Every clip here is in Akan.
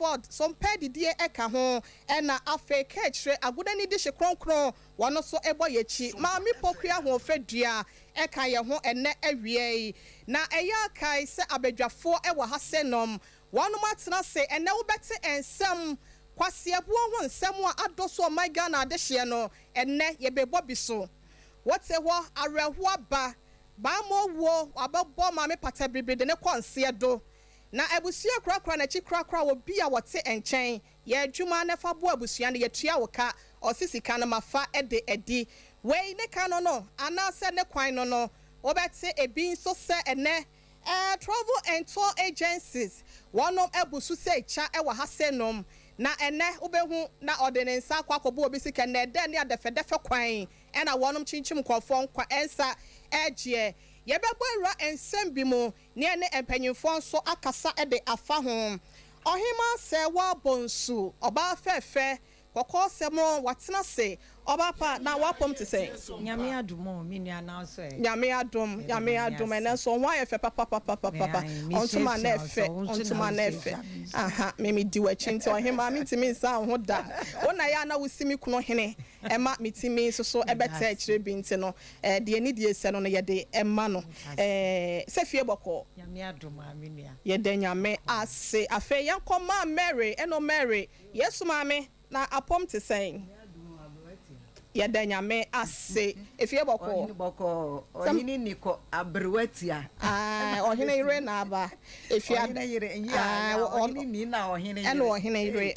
Bradford some pedi die eka ho ena afe kechre agoda ni di hye kronkron wono so ebo yechi maami pokua ho fedua eka ye ho ene awie na eya kai se abadwafo ewo hasenom wono matena se ene wo bete ensem kwase abo ho nsem a adoso my Ghana de hye no ene ye bebo biso wote ho areho aba ba mo wo ababo maami pata bibride ne kwanse do na abusia krakra na chi krakra wo bia wote enchen ye adwuma na fa bo abusia ne ye tua wo ka osisika na mafa ede edi we ne ka no ana se ne kwan no obete ebi so se ene travel and tour agencies wonom abusu se cha e wa hasenom na ene ubehu na ordinance akwakobo obi sika na ede ne adefedefe kwan ena wonom chinchim konfon kwa ensa egie yebebo ra ensem bi mu ne ene empanyimfo so akasa ede afa ho ohima se wa bonsu oba fefe kokko semo watena se oba pa na wapom te se nyame adumo minua na so nyame adum ene so ho ayefe papa ontuma na efe aha memi di wachi nti ohima mitimi nsa ho da wona ya na wusimi kuno hene ema mitimi so ebeta akire bi nti no de ani die se no ye de ema no se fie boko nyame adum aminua ye de nyame ase afa yankoma Mary eno Mary yesu mame na apom te sen ya da nyame ase efie boko ohini niko abrewatia ohini ire na aba efie ohini ni na ohini ire eno ohini ire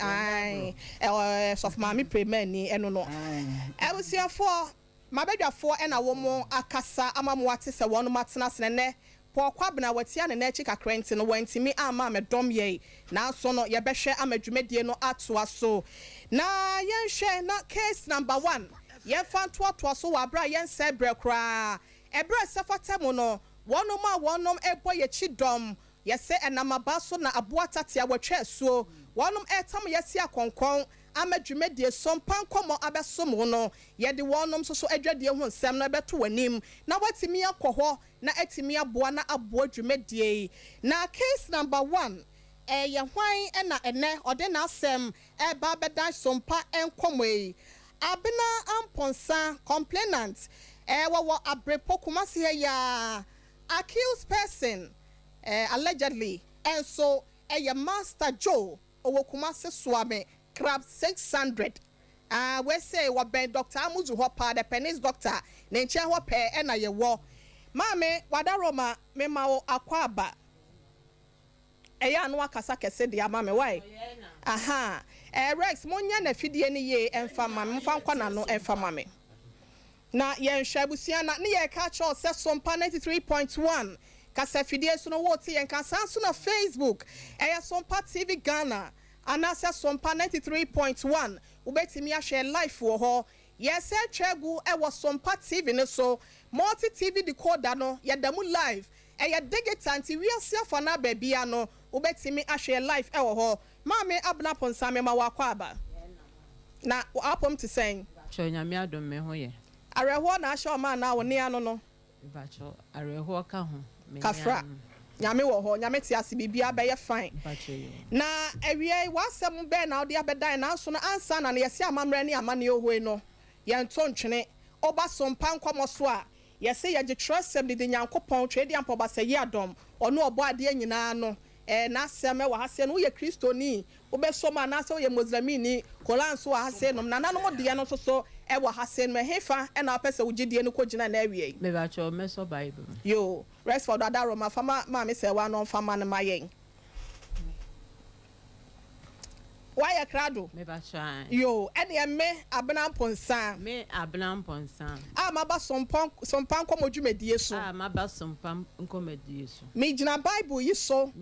sof mami premier ni eno no ebusiafo mabedwafo ena wo mo akasa amamu ate se wono matena senene kwabna watia ne na chi kakrenti no wantimi ama medom ye na so no ye behwe amadwumedie no atoa so na yenhwe na case number 1 ye fanto atoa so wa bra yen sebre kra ebre sefatemu no wonom ebo ye chidom ye se enamaba so na aboatate awatwa asuo wonom etam ye si akonkon amadwumedie Sompa Nkomo abesomo no ye de wonom so adwadie ho nsem no beto wanim na watimi akoho na atimi aboa na aboa dwumedie na case number 1 ye hwan na ene ode na asem ba beda Sompa Nkomo abena amponsa complainant wo abrepo kumase ya accused person allegedly and so ye Master Joe owo kumase suame crab 600 we say what ben Dr. Amuzu hopa the penis doctor ne nche ho pe na ye wo mame wadaroma me mawo akwaba eya no akasa kese de amame why aha Rex monya na fidie ni ye emfa mame mfa nkwa na no emfa mame na ye nhwabusia na ne ye ka cho se Sompa 93.1 kasa fidie so no wote ye nka sanso na Facebook eya Sompa TV Ghana anasa Sompa 93.1 ubetimi ahwe live wo ho yes twegu e Sompa TV ne so multi TV decoder no yadamu live e digital nti wiase afa na babia no ubetimi ahwe live e wo ho mame abna ponsa me ma wakwa aba na apom te sen cho nyame adom me ho ye areho na ahwe ma na wo ne ano no ba cho areho ka ho me kafra nyame wo ho nyame ti ase bibia be ye fine na ewie wasem be na ode abedan na so no ansa na yesi amamre ne amane ohwe no ye nto ntwene oba Sompa Nkomo so a yesi ye gitrosem de nyankopon twedi ampo ba se ye adom ono obo ade nyina no na asem wa hase no ye kristoni obesoma na se ye muslimini kolanso wa hase no na nanom de no so e wa hase no hefa e na apese wugidie no kogina na awie me ba cho me so bible yo rest for that Roma fama ma me se wa no fama na mayen why krado me ba cho yo ene me abena ponsa me abena ponsa maba Sompa Nkomo dwumedie so maba Sompa Nkomo die so me gina bible yi so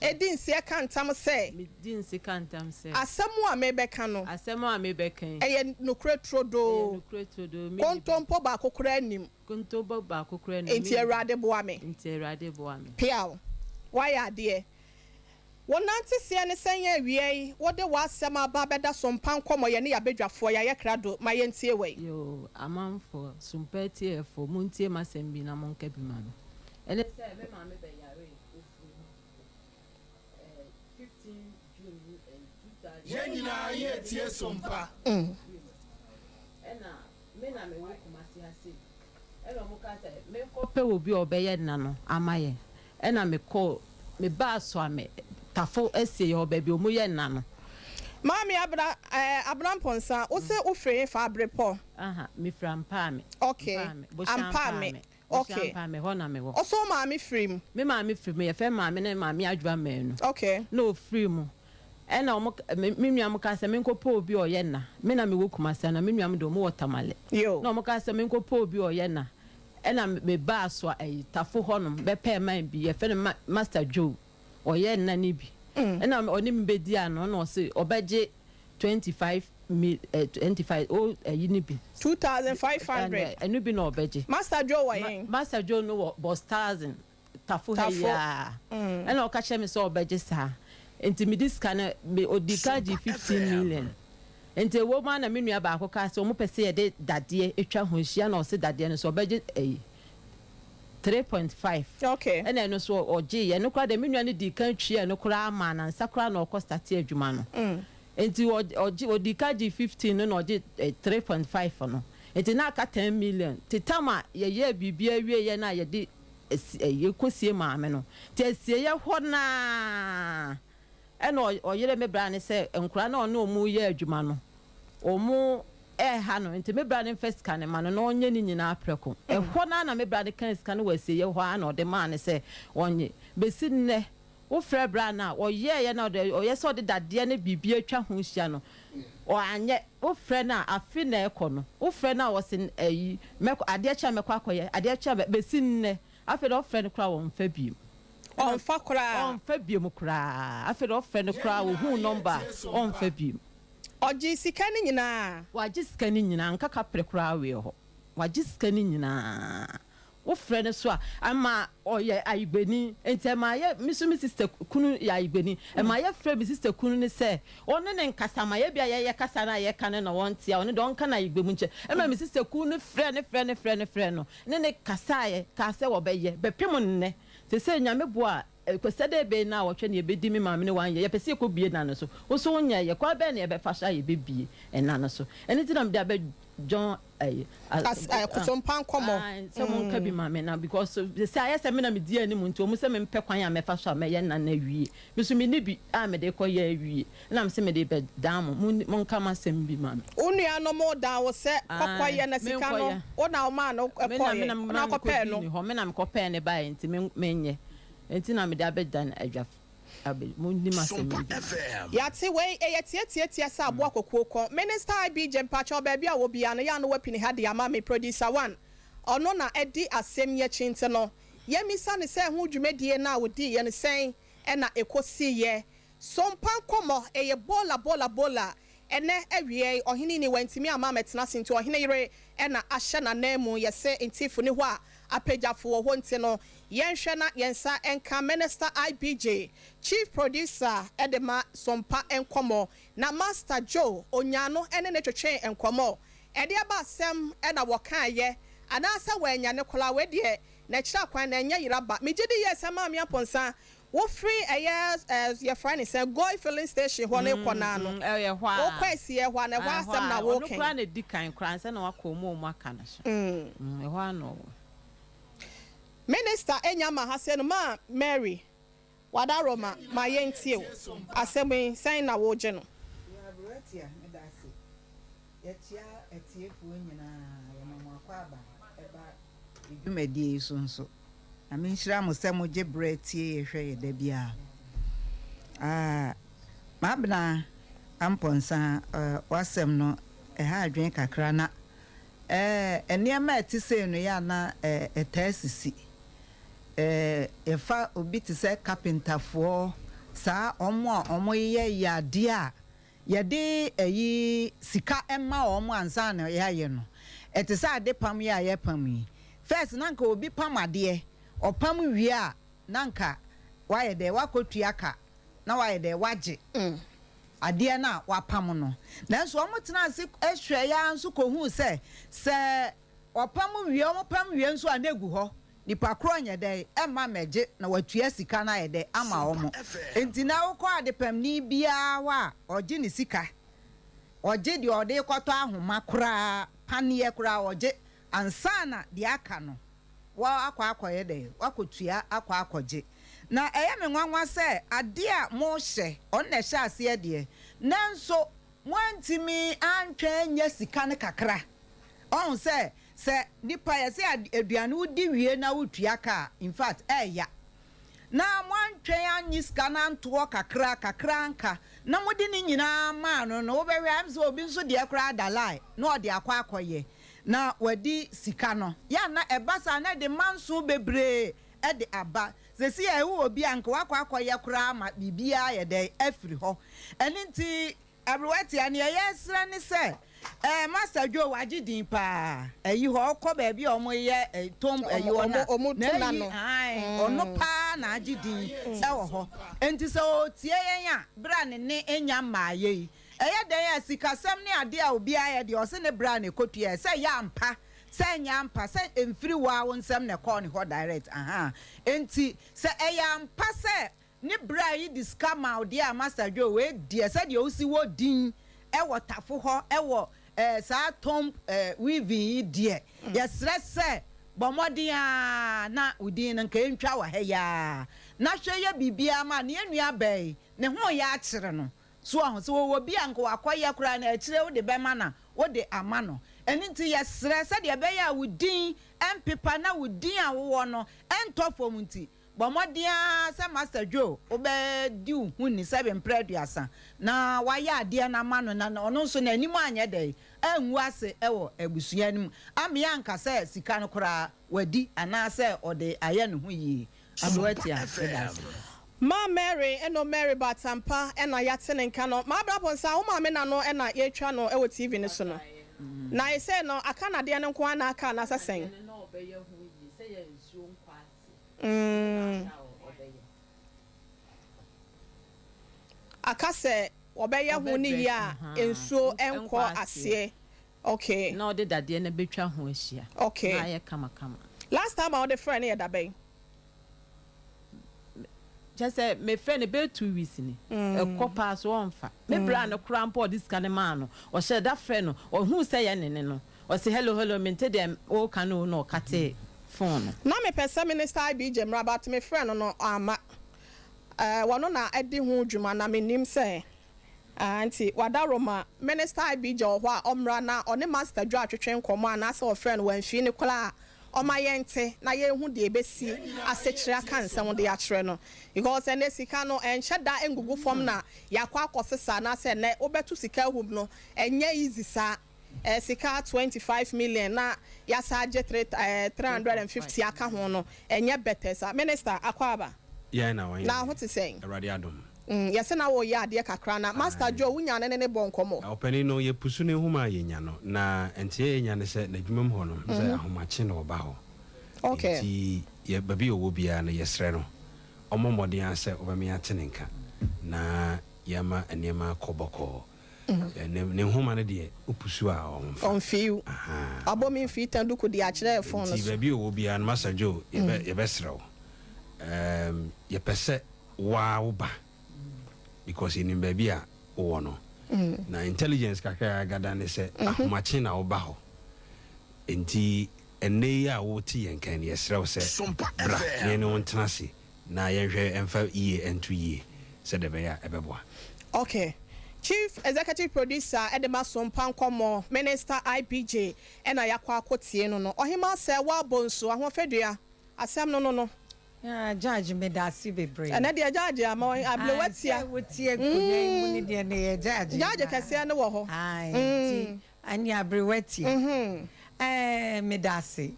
edin se kantam se medin se kantam se asemu a mebeka no asemu a mebeka eye nokre trodo kontompo ba kokora anim kontompo ba kokora anim enti Awurade boa me piao why ade wonante se ne senya awie wode wasem aba beda Sompa Nkomo ye ne ya bedwafo ya krado ma ye ntie we yo amanfo Sompa tie fo muntie masem bi na monka bi ma no ene se be ma me be yare 15 Yenina ye tie sompa. Ena me na me wo kumasi ase. Ena mo ka say me ko pe obi obeye nna no amaye. Ena me ko me ba so ame tafo ese ye obabi omu ye nna no. Mami abra ponsa o se o free fa abrepo. Aha, me from Pame. Okay. Ampame. Okay. Pame ho na me wo. O so mami free mu. Me mami free me ye fe mami na mami adwa menu. Okay. No free mu. Ena omo me nua mo ka se me nkopo obi oye na. Me na me wo kumasa na me nua mo do mo watamale. Yo. Na omo ka se me nkopo obi oye na. Ena me ba so ayi tafo ho no be pe man bi ye fe no Master Joe. Oye na ni bi. Ena oni mbedi ano na o se obeje 25 o yini bi 2500 enu bi na obeje Master Joe wa yen Master Joe no was 1000 tafo ya ena o ka che me so obeje sa enti me diska na me odika gi 15 million enti wo ma na me nua ba akọ ka se o mo pese ye de dade etwa ho hia na o se dade no so obeje 3.5 okay ena no so oje ye no kra de me nua ne di kan twi no kra ama na sakra na o ko start adwuma no enti odika gi 15 no oje 3.5 no enti na aka 10 million titama ye bibia wie ye na ye de ye kosie maame no ti asie ye ho na ena oyere me bra ne se enkura na ono mu ye adwuma no omu ha no enti me bra ne first kan ma no na onye ni nyina apreko ho na me bra ne kan sika no wasie ye ho na ode ma ne se onye besi nne wo frɛ bra na oyeye na oye so de dade ne bibia atwa ho hia no o anye wo frɛ na afi na ekɔ no wo frɛ na wo se ayi meko ade cha meko akoye ade cha besi nne afi do frɛ no kra wo mfa biem on fa biem kra afi do frɛ no kra wo hu number on fa biem oji sika ni nyina waji sika ni nyina nka ka pre kra we ho waji sika ni nyina wo frɛ no so a ama oye ayigbeni enti ma ye misumi sister kunu ya ayigbeni ma ye frɛ mi sister kunu ne se one ne nkasa ma ye bia ye kasa na ye kan na won tia one don kana ayigbemu nche ma mi sister kunu frɛ no ne kasa ye ka se wo be ye be pem nne se nyame bo a kwesede be na wo hwe ne be di mi ma me ne wan ye pese ko bie na no so wo so nya ye kwa be ne be fa sha ye be bie na no so eni ti na me da be John Sompa Nkomo so mon ka bi ma me na because say I say me na me di ani mu nti o mu se me mpe kwan ya me fa so me ye na na wie me so me ni bi a me de ko ye wie na me se me de be dam mon ka ma sem bi ma me onua no mo da wo se kokwa ye na sika no o na o ma no ko ye na ko pe no ho me na me ko pe ne ba nti me nye nti na me da be dan adwa Yati we tie sa abo akoko ko Minister IBJ mpacho baabi a wo bia no ya no wapini ha de ama me producer 1 ono na edi asem ye chinte no ye misa ne se ho dwumadie na wodi ye ne sen e na ekosi ye Sompa Nkomo eye bola ene awie ohini ni wantimi ama metena sinto ohini yire e na ahye na namu ye se ntifu ne ho a apejafo ho nti no yenhwe na yensa enka Minister IBJ Chief Producer Edema Sompa Nkomo na Master Joe onyano ene ne twetwe Nkomo ede aba asem e na wokan ye anasa wanya ne kola we de na kira kwan na nya yiraba megidi yes ama me aponsa wo free as your friend say go filling station ho na ekona no ye hwa wo kwasi ye hwa na hwa asem na wo kan no kra na di kan kran se na wakomo mu aka na so hwa no Minister Enyama Hassan ma Mary Wadaroma ma yentie asem sen na wo je no ya bretia me da se ya tia etiefu nyina ya mama kwaba eba edumadi so na me nhira mo se mo je bretie ye hwe ye da bia ma bna amponsa wasem no ha adwen kakra na eniema etise no ya na etasisi efa obi ti se carpenter for sa omo ye yade a yade eyi sika emma omo ansa na ya ye no eti sa ade pam ya ye pam yi first nanka obi pam ade opam wie a nanka wa ye de wakotua ka na wa ye de waje ade na wapam no nanso omo tena se ehwe ya nso kohu se opam wie omo pam wie nso anegu ho nipa kro nya dai emma meje na watua sika na ye dai ama omo enti na wo kwa de pam ni bia wa oje ni sika oje di ode kwoto ahoma kura panie kura oje ansana di aka no wa akwa dai wakotua akwaje na eye me nwanwa se ade a mo hye on na hye ase de nanso mwantimi antwa nya sika ne kakra on se nipa ya se aduane wudi wie na wotua ka in fact ya na mwantwa anyi sika na nto kakra nka na mudi ni nyina ma no no obewe amso obi nso de akra dalai na ode akwaye na wadi sika no ya na ebasa na de manso bebre de aba sesi ya ewu obi anka wakwaye kra ma bibia ye de afiri ho eninti everywhere ani yesra ni se Master Joe wagidin pa eyi ho ko ba bi omo ye tom eyi ona na no ono pa na agidin e wo ho enti se o tie yen a bra ne enya maaye eye den ya sikasem ne ade a obi aye de o se ne bra ne kotua se ya mpa se nya mpa se emfiri wa wonsem ne call ne ho direct enti se eya mpa se ni bra yi discama odi a Master Joe we die se de o si wo din e wo tafo ho e wo sa tom weaving die yesre se bomodia na udin nka entwa wa he ya na hwe bibia ma ne enua bai ne ho ya akire no so ho so wo bia nka wakoye kura na akire wo de bema na wo de ama no eni nti yesre se de be ya udin empepa na udin a wo no entofo mu nti bomodia se Master Joe obe di hu ni 7 preduasa na waya ade na mano na ono nso na animu anye dey enwu ase ewo ebusua nim amia nka se sika no kora wadi ana se ode aye no hu yi abroatia Ma Mary eno Mary Batampa ena yatene nka no ma brabo nsa wo ma me na no ena yetwa no ewo TV ne so no na ye se no aka na de no nko na aka na sesen akase obeye hu ni ya enso enko ase okay na ode dade na betwa ho ahia okay na ye kama last time I the friend here dabe just say me friend be 2 weeks ni e kopa so onfa me bra no krampo this kind man no o share that friend no o hu say ye nene no o say hello me tell them o kanu no kate phone na me person minister IBJ mrabat me friend no ama wano na edi hu dwuma na menim se anti wadaroma minister IBJ ho a omra na one Master Joe atwetwe nkomo na se o friend wanfi ne kula omayente na ye hu de ebesi asechire aka nsem de ya kire no because ene sika no enche da engugu form na yakwa akosesa na se ne obetu sika hum no enye easy sa sika 25 million na yasaje 350 aka ho no enye better sa minister akwaba yeah na what is saying already adom yes na wo ya de kakra na Master Joe wunya ne bonkomo openi no ye pusu ne huma yenya no na entie yenya ne se na dwumam ho no se ahomache no ba ho okay ti ye babi owo bia na yesre no omomode ase obame atenenka na yama enema koboko ne huma ne de opusu a on fiu abomi fi tanduku de akire phone no ti babi owo bia na Master Joe ye besrew ye pese wa ba because in baby a no na intelligence kakra gada ne se ahomache na oba ho enti ene ya wo ti yenkan yesrew se bra ne ne wontenase na yehwe emfa iye entu iye se de be ya ebeboa okay Chief Executive Producer Edema Sompa Nkomo Minister IBJ ena yakwa akotie no no ohima se wa bonso ahofedua asem no yeah judge me da si bebre na de judge am ablewatia wotie kunye mu ni de ne judge kase ne wo ho ai ani abrewatia me da si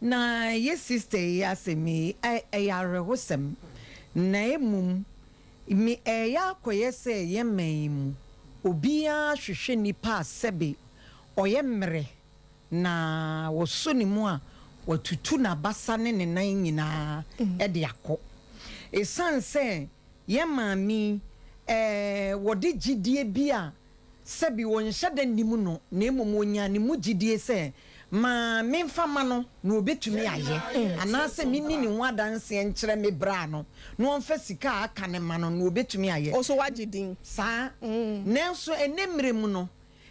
na ye sister ya se mi ya rehosem na emum mi ya koye se ye maimu obia hwehwe nipa sebe oyemre na woso ni mu a watutu na basa ne ne nan nyina de akọ esanse ye maami wode gidie bi a sebi wonhye da nimu no na emom onya ne mu gidie se ma memfama no na obetumi aye anase minni ni ho adanse enkyere me bra no no onfa sika aka ne ma no na obetumi aye also wagidin sa nenso enemre mu no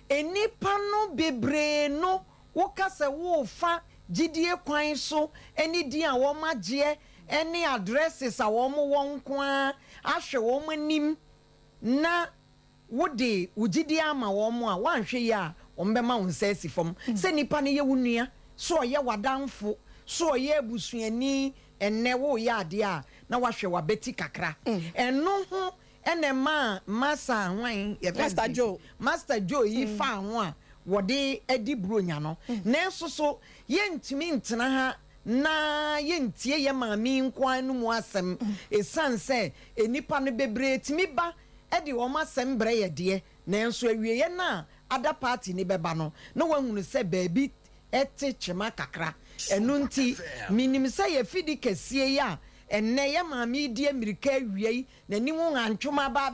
enipa no bebre no wo kasa wo fa gidie kwan so eni di a wo magye eni addresses a wo mo won kwa ahwe wo manim na wode ugidie ama wo mo a wanhwe ya ombema unsesi fom se nipa ne ye wunua so ye wadanfo so ye abusuani enne wo ya ade a na wahwe wabeti kakra eno ho ene ma masa hwan ye Master Joe yi fa ho a wode edi bronya no nenso so ye ntimi ntena ha na ye ntie ye maami nkwan no mu asem esanse enipa no bebre timi ba edi wo masem bre ye de nenso awie ye na ada party ni beba no na wahunu se baabi ete chema kakra enu nti minim se ye fidi kesie ya enne ye maami die mirika awie na ni wo antwoma ba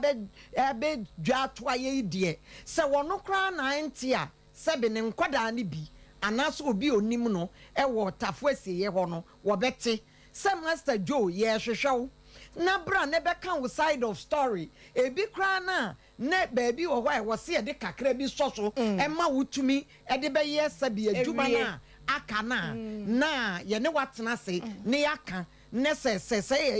be dwa to aye die se wono kra na ente a se be ne nkwada ne bi anaso obi onim no wo tafo asiye ho no wo bete se Master Joe ye hwehwew na bra ne beka wo side of story ebi kra na ne baabi wo hwa wo se de kakra bi soso ema wutumi de be ye sabi adwuma na aka na ye ne watena se ne yaka ne se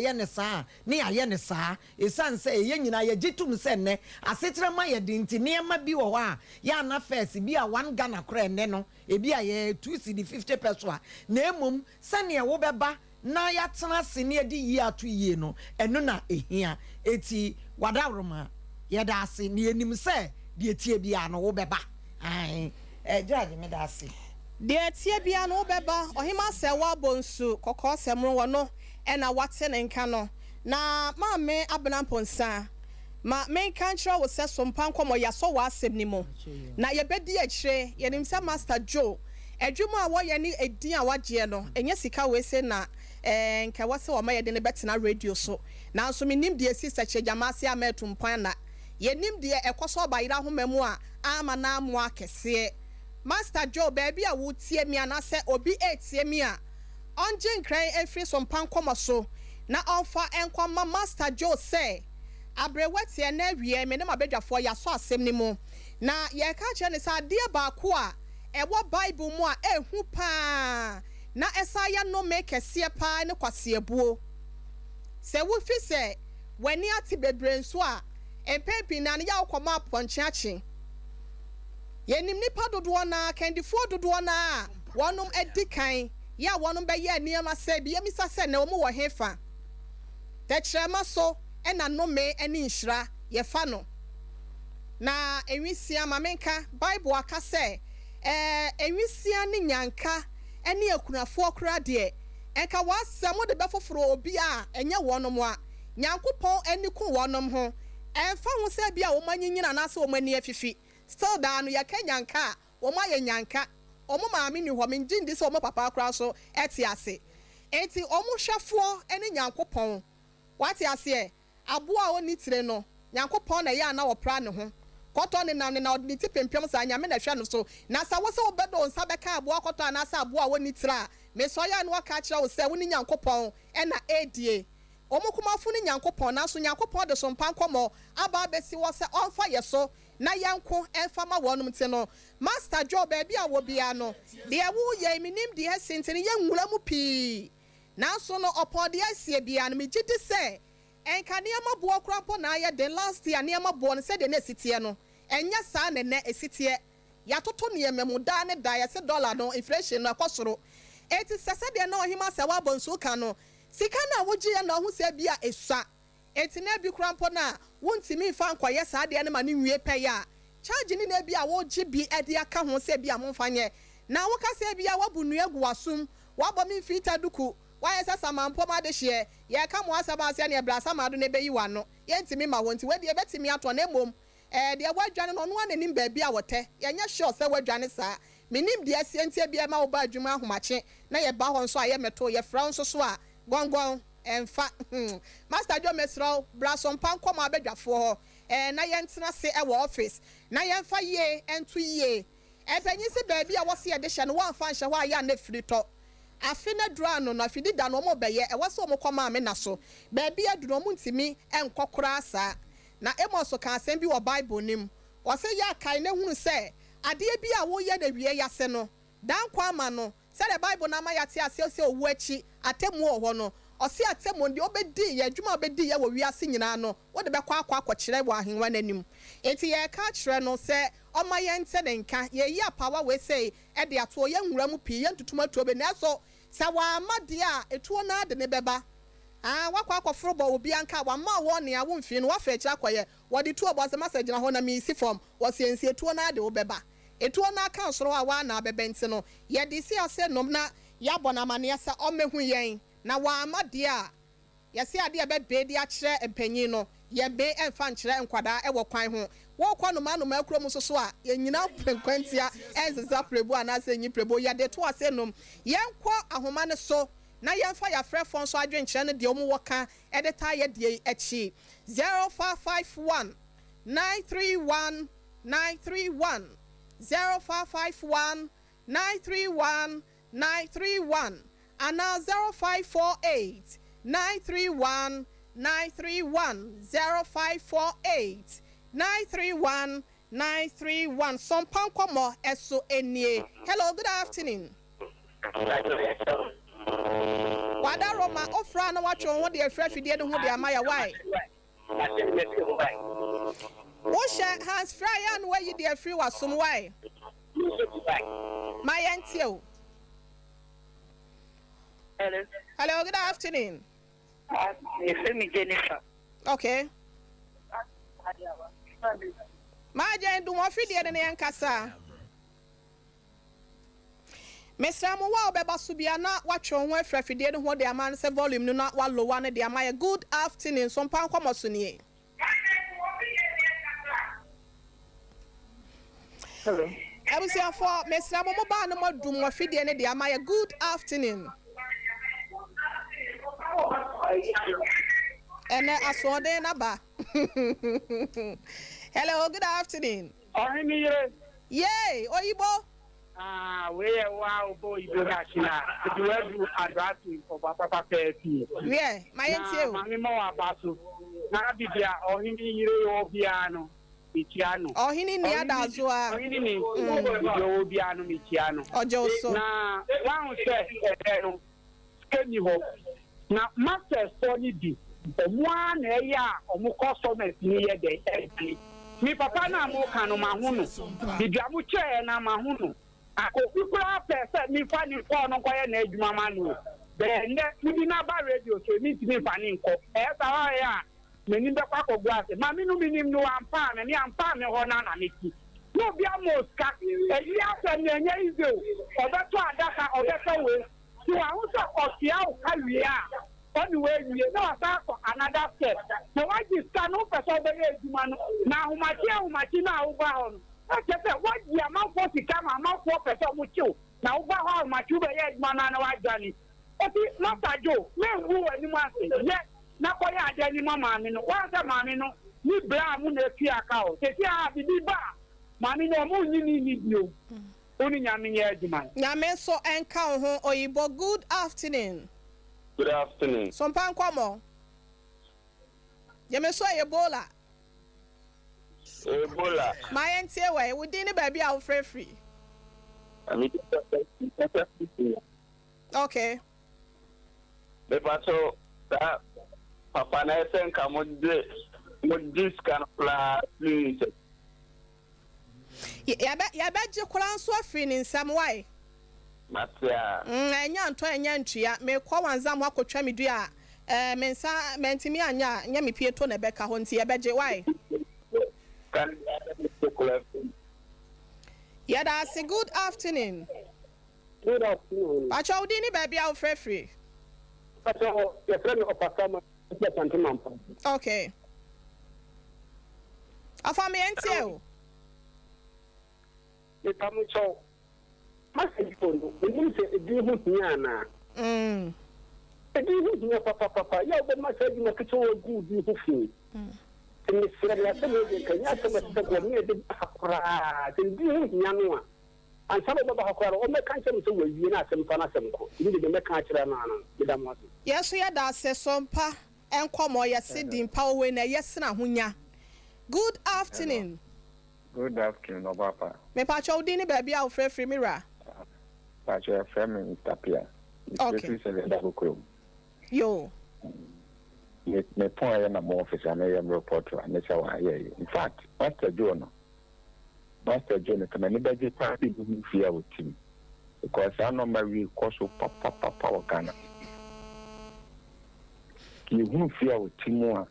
ye ne saa ne ye ne saa esanse ye nyina ye gitum se ne asetre ma ye de nti ne ma bi wo hwa ya na first bi a 1 Ghana kra ne no ebi a ye 2 cedi 50 peso a na emom se ne wo beba na ya tena se ne di yi atu yi no eno na ehia eti wadawroma ye da ase ne enim se de etie bia no wo beba ai judge me da ase de etie bia no wo beba ohima se wa bonsu kokko semro wo no ena wate ne nka no na ma me abenamponsa ma me kanchro wo se Sompa Nkomo ya so wa asem ni mo na ye bedi akire ye nim se Master Joe adwuma a wo ye ni edin a wagye no enye sika we se na nka wase wo ma ye de ne betena radio so na so me nim de sister chejamase ametumpan na ye nim de ekoso bayira homemu a ama na amu akese Master Joe baby a wo tie mi anase obi etie mi a onje nkran efri Sompa Nkomo so na onfa enkwama Master Joe say abrewati na wie me ne mabedwafo ya so asem ni mu na ye ka che ne sa de ba ko a ewo Bible mu a ehu pa na esaya no make kese pa ne kwase abuo se wo fi se wani ati bebre nso a empepi na ne ya akoma ponche achi ye nim nipa dodo na kandifo dodo na wonom edikan ya wonom be ye niam se bi yemisa se na omo wo hefa techrema so ena no me eni nhira ye fa no na enwisia mamenka Bible aka se enwisia ni nyanka eni akunafo kra de enka wasam de befoforo obi a enye wonom a nyankopon eni ku wonom ho enfa ho se bia wo manyinyina na se wo mani afifi still da no ya kanyanka wo ma ye nyanka omo maami ni ho menjindi se omo papa kra so eti ase enti omo hwefo eni nyankopon wati ase aboa oni tire no nyankopon na ya na wopra ne ho koto ne nam ne na odni tipempem sa nyame na hwe no so na sa wo se obedo nsa beka aboa koto na sa aboa woni tira me so ya no aka kira wo se woni nyankopon e na edie omukuma ne nyankopon na so nyankopon de Sompa Nkomo aba besi wo se onfa ye so na yanko enfa ma wonum te no Master Joe baby a wo bia no de wo ye minim de hesentene ye nwura mu pi na so no opode asie bia no me gidi se enka niama bo krampo na ye the last year niama bo no se de na sitie no enya sa ne na esitie ya toto ne yememu da ne da ya se dollar no inflation no akosoro eti sese de na ohima se wa bonso ka no sika na woji ya na ho se bia esua eti na bi krampo na wontimi fa nkwaye sa de ne ma ne nwie pe ya charge ni na bia woji bi ede aka ho se bia momfanye na wo ka se bia wabu nuagu wasum wabọ mi fita duku why esa samampo ma de hye ye ka mo asaba ase na ebrasa ma do ne beyi wa no ye ntimi ma wonti we de betimi ato na emom de wadwane no no ananim ba bia wote ye nya sure se wadwane sa minim de asie ntie bia ma wo ba adwuma ahomache na ye ba ho nso a ye meto ye fra nso so a gongon emfa Master Joe mesro bra Sompa Nkomo abedwafo ho na ye ntena se e wo office na ye mfa ye entu ye epenyi se baabi a wose ye de hye no wan fa nhye ho aya na firi to afi na dura no na fidi da no mo beye e wose mo koma me na so baabi aduro mo ntimi enkokora asa na emoso kan asem bi wo Bible nim wose ya kai na hunu se ade bi a wo ye na wie yase no dan kwa ma no se the Bible na ma ya te ase ose owu achi atemu ho no ose atemu ndi obedi ye adwuma obedi ye wo wiase nyina no wo de bekwa akwa kire wo ahenwa nanim enti ye ka kire no se oma ye nte ne nka ye yi apawa we say e de ato ye nwura mu pii ye ntutuma to be na so se wa amade a etuo na de ne beba wakwa akoforo bo obi anka wa ma wo ne a wo mfi no wa fa kire akoye wo de tuo bo se message na ho na mi si form wo se ensi etuo na de wo beba etuo na aka soro wa na beba nti no ye de si ase nom na ya bona mane asa o mehu yen na wa amade a ye se ade be be de a kire empanyin no ye be emfa nkire enkwada e wo kwan ho wo kwa no ma akrom so a ye nyina prenkwantia enzeza prebu anase nyi prebu ye de to ase nom ye nkọ ahoma ne so na ye mfa ya frefon so adwenkire ne de omu woka e de ta ye de echi 0551 931 931 0551 931 931 and now 0548 931 931 0548 931 931 Sompa Nkomo eso enie. Hello, good afternoon. Wada Roma ofra na watcho ho de afra fidie de ho de amaya why? Wo she has fry and where you de afri wasum why? My auntie. Hello. Hello, good afternoon. It's Jennifer. Okay. My jen do mo fidie de ne nkasa. Mr. Mowa obeba subia na watcho ho afra fidie de ho de aman se volume no na wa lowa ne de amaya. Good afternoon. Sompa Nkomo so nie. Hello. Ebusia for Mr. Momo ba no modum mo fidie ne de amaya. Good afternoon. And aswode na ba. Hello, good afternoon. Yay, Oyibo. We wow boy Ibrahima. You have to address for Papa Pepi. Yeah, my auntie. Mami mo abasu. Na bibia ohini yire obiano. Michiano. Ohini ni adazua. Ohini ni obiano michiano. Ojo so. Na wan say no skeni ho. Na master study di. One ya omu customers ni ye de. Mi papa na mo kanu mahunu. Bibia mu che na mahunu. Akokukura pese mi fa ni ko no koye na adwuma manu. Be ne mi na ba radio so mi ti mi fa ni nko. Sa wa ya meni be kwa ko guase. Ma mi no minim no ampa me ni ampa me ho na na meki. No bia moska. E ya se ni enye izo. Obeto adaka obeto we. Ti wa hu so osia o kalia. Anyway, you know, another step. So why you stand up as all the man now? Machina over on. I just said, what the amount for the camera, amount for person with you. Now, over how much you be man and I Johnny. But it's not a joke. Men who anyone yet, not quite a Jenny mamma, what's a mammy? You brown moon a fear cow. Say, yeah, the bar. Mammy, no more need you. Only Yamin Edman. Yamen so encounter Oyibo. Good afternoon. Good afternoon. Sompa Nkomo. Yeme so Ebola. Ebola. My auntie way, we didn't baby out free. Okay. But so that Papa na sen come with this kind of please. Ya bet you could answer free in some way. Matia. Enya nto enya ntua me kwa wanza mo akotwa me dua mensa mentimi anya nya me pieto na beka ho nti ebeje why yeah, that's a good afternoon. Good afternoon. Acha udi ni baby out free. Acha your friend of Pasama okay. Afa me entie o. Itamucho. Message for you. You say do you nyana. Do you papa ya be message na kicho good you feel. Ni sira ya tele de kanya sama ta ko ni de akura. Do you nyana. and some of the Bakara, or make country to you not some Panasamco. You need to make country with them. Yes, we had that says Sompa Nkomo, yes, sitting power when a yes, na hunya. Good afternoon. Good afternoon, Papa. Me pacho dini baby out free mirror. Pacho family tapia. Okay. Yo. Me point na mo office and I am report and that's how I hear you. In fact, Master John, can anybody party who fear with him? Because I know my real course of papa Ghana. You who fear with him more.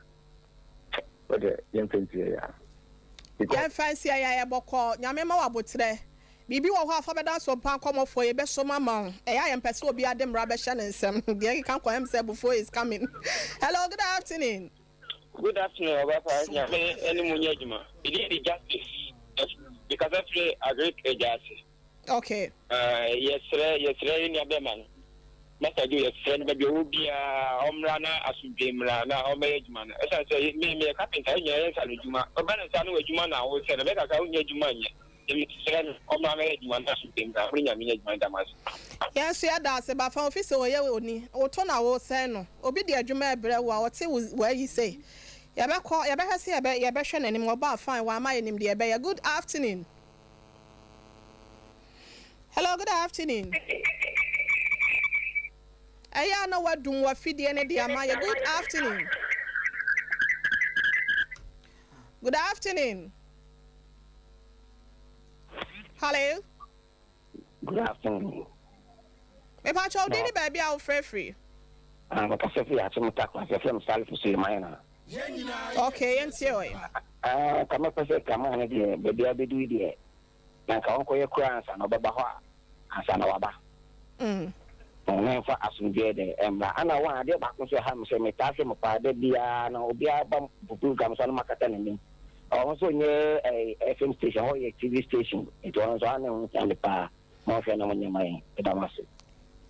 But the young fancy. Yeah, fancy I boko. Nyamema wabotre. Bibi wo ho afabeda Sompa Nkomo for ye be so mama. I am person obi adem rabesha nsem. The can call himself before is coming. Hello, good afternoon. Good afternoon, Papa. Nyame eni munye juma. It is justice. Because after agric agency. Okay. Yesterday in Yabeman. Master do yesterday baby ubia omrana asubemra na omejuma. Esa say me carpenter nya esa juma. Obana sa no juma na wo se na be ka unya juma nya. Yes, yeah, that's about for office or ye oni. O turn our say no. Obi di adwuma ebre wa what say where you say. Ya be call ya be say ya be hwe na nim oba fine wa my nim de be. Good afternoon. Hello, good afternoon. Aya na wadum wa fidie ne de ama. Good afternoon. Good afternoon. Hello. Good afternoon. Me pa chow dini baby out free. I'm Pacific at some attack was a film style for see mine. Okay, and see you. Come up with come on again, baby, I'll be doing it. Like Uncle your crowns and Obabaha and Sanawaba. And for us to get there, and I want to back to have some metasm of the Diana, Obia Bump, Bugams on Macatan. Also near a FM station or a TV station. It was on and the power more than on your mind.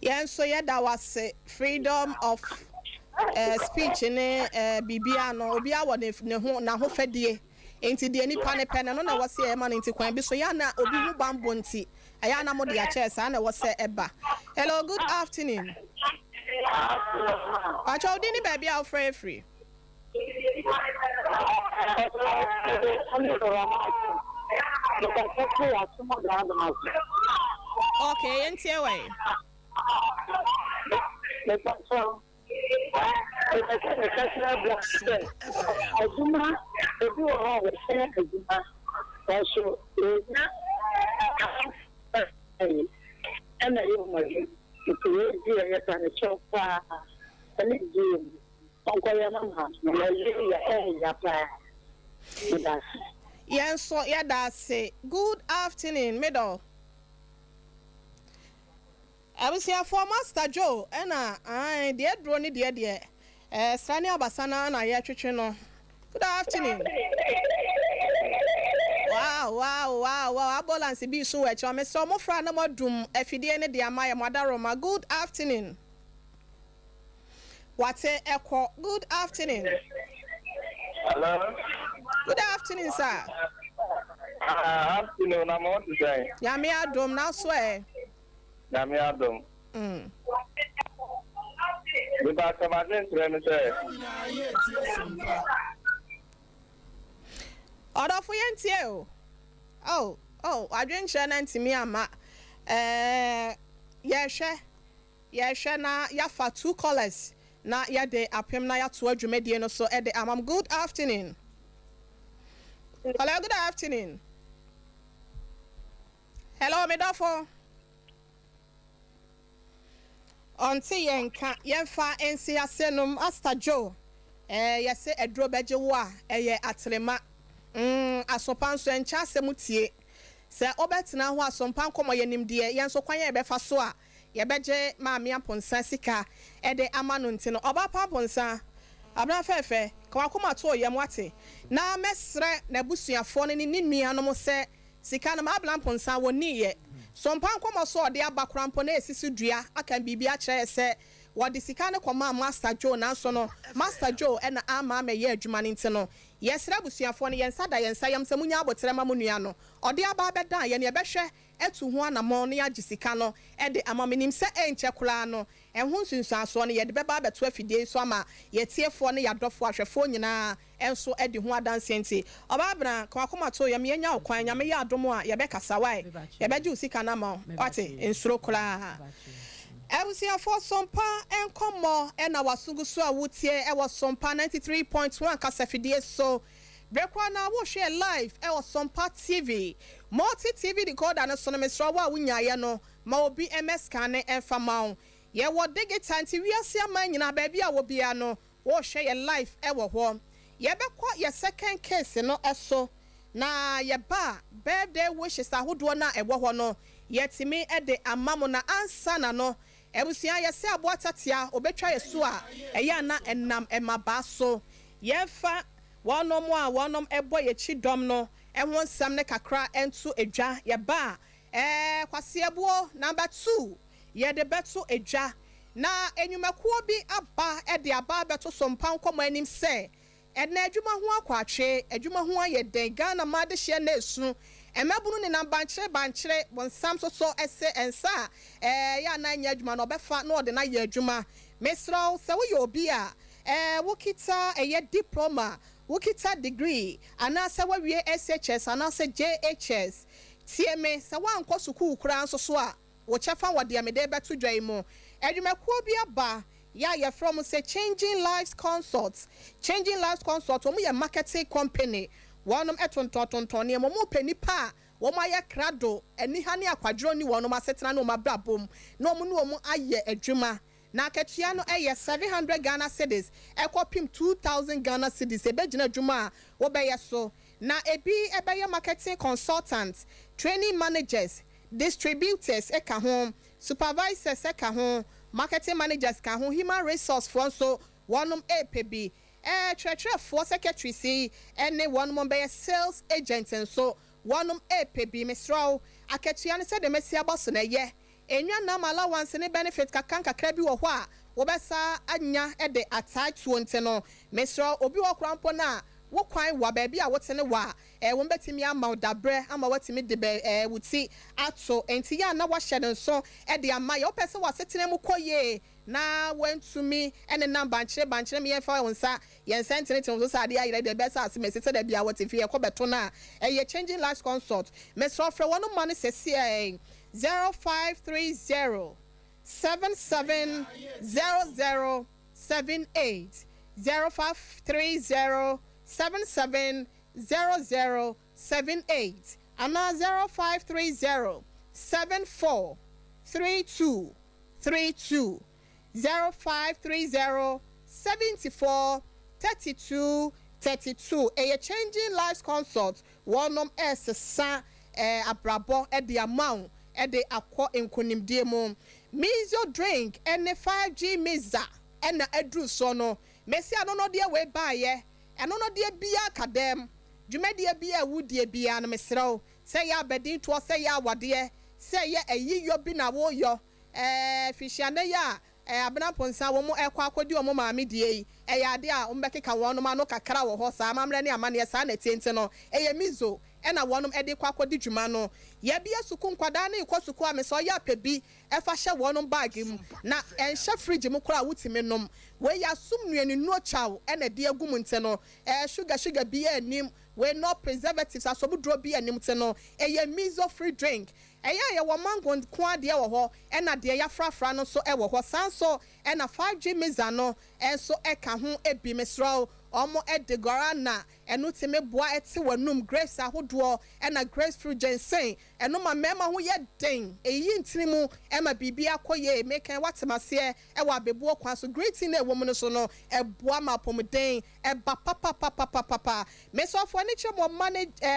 Yes, so yeah, that was freedom of speech in Bibiano, Obia, what if no fedie. Ain't the any pen and I was here man into Quambi, so yana Obi Bambunti. Ayana Modia chess, and I was say Eba. Hello, good afternoon. I told any baby out free. Okay, and see away. Yes, so yeah, that's it. Good afternoon, middle. I was here for Master Joe, and I dear Brony, dear. Sunny Abasana, and I no. Good afternoon. Wow. Ambulance be so much. I'm so more friend of my doom. If you didn't, dear my mother, my good afternoon. What's a echo? Good afternoon. Hello. Good afternoon, sir. Afternoon, I'm on to say. Yami Adom, now swear. Yami Adom. We back to my say. Order for you. Oh, I didn't share to me, ama. Yeah, na ya for 2 colors. Na ya de apem na ya to adwumedie no so ede amam. Good afternoon. Hello, good afternoon. Hello, Medofo. Auntie yenka yenfa ensi asenum Master Joe. Yese edro beje wo a eye atrema. Asopanso encha asemutie. Se obetena ho Sompa Nkomo yenim de yenso kwan ye befa so a ye beje maami aponsa sika ede amano ntino oba pa aponsa abna fefe kwa koma to yem wate na mesre na busuafo ne ni nuanom se sika na mabla aponsa woni ye Sompa Nkomo so de abakrampo na esisi dua aka bibia kire se wodi sika ne koma Master Joe na so no Master Joe e na ama me ye adwuma ne ntino yesra busuafo ne yensa da yensa yam se munya abotere ma munua no ode aba beda ye ne behwe etu ho anamon ne agye sika no de amamenim se enche kura no ɛho nsunsuaso no yɛde bɛba abɛto afidie so ama yɛtiefo ne yadɔfo ahwɛfo nyinaa enso de ho adanse nti ɔbaabena kwakoma to yɛ menya okwan nyame yɛ adom a yɛbɛkasa wae yɛbɛgye usika na ma wate nsuro kura Ebusiafo Sompa Nkomo ena wasugu so awutie ewo Sompa 93.1 kasafidie so Brekwa na wo share live ewo Sompa TV multi TV decoder na sono mesra wa wunyaye no ma obi MS kan emfa mawo ye wo digital nti wiase aman nyina ba bia wo bia no wo share live ewo ho ye bekọ ye second case no eso na ye ba birthday wishes ahodo na ewo ho no yetimi de amamo na ansa na no Ebusia yese aboatatia obetwa yeso a eya na enam emaba so yefa wonom ebo ye chidom no ehwo nsam ne kakra entu edwa ye ba kwasiebo number 2 ye de beto edwa na enyumakuo bi aba de aba beto Sompa Nkomo anim se ena adwuma ho akwatwe adwuma ho ayɛ Ghana ma de hye na esu emabunu ne na bankyere bonsam so ese ensa ya na nya adwuma no befa na ode na ye adwuma mesro se wo ye obi a wokita eye diploma wokita degree ana se wawie SHS ana se JHS tieme se wankɔ sukuu kura nso so a wo chefa wode amede beto dwai mu adwumakuo bi aba ya from say changing lives consults omo ye marketing company wonom etontonton ne mo panipa wo ma ye krado ani ha ne akwadro ni wonom asetena no mabrabom na omo no omo aye adwuma na akatua no 700 Ghana cedis ekopim 2000 Ghana cedis ebegina adwuma wo be ye so na ebi ebeye marketing consultants training managers distributors eka ho supervisors eka ho marketing managers ka ho human resource for so wonom epebi treasurefo secretary si ene wonom be sales agents and so wonom epebi mesraw akatua ne se de mesia boss na ye enwa na allowance ne benefit kakanka kra bi wo ho a wo besa anya de attach wonte no mesraw obi wo krampo na wo kwan wa ba bia wote ne wa wo betimi ama dabre ama watimi de wuti ato enti ya na wa hye nso de ama ye opese wa setene mu koye na wentumi ene na bankyere me yefa wonsa yen sentene so sa de ayire de besa ase mesete da bia wote fi ye ko beto na ye changing lives consult mesro frɛ wono ma ne sesi 0530 770078 0530 770078 and 0530 743232 0530 743232 a changing lives consult wonom sa abrabo e the amount e de akọ enkonimdie mu mizo drink and 5G miza and na adru so no mesi anono de we baaye eno no de bia kadem dwumadie bia wudie bia no mesrew se ya bedin to se ya wade se ya ayiyo bi na wo yo fishiane ya abena ponsa wo mo ekwa akodi o mo maame die yi ya ade a ombekeka wono ma no kakra wo ho sa mamre ne amane sa na tienti no ye mizo ena wonom ede kwa akodi dwuma no ya bia suku nkwada na ikosuku ameso ya pebi efa hye wonom bag mu na enhye fridge mu kora wutimi nom we ya sum nuani no chaw ena de agum nte no sugar bia anim we no preservatives asobudro bia anim te no ye mizo free drink ye wo mango kwa de wo ho ena de ya frafra no so wo ho sanso ena 5G miza no enso eka ho ebi mesro omo edegora na enu teme boa ete wanum grapes ahodo ena grapes fruit ginseng enu ma mema ho ye den eyi ntirimu ema bibia koye meken watemase e wa bebuo kwan so greeting na ewo mu so no eboa ma pomden eba papa mesofo ani chemo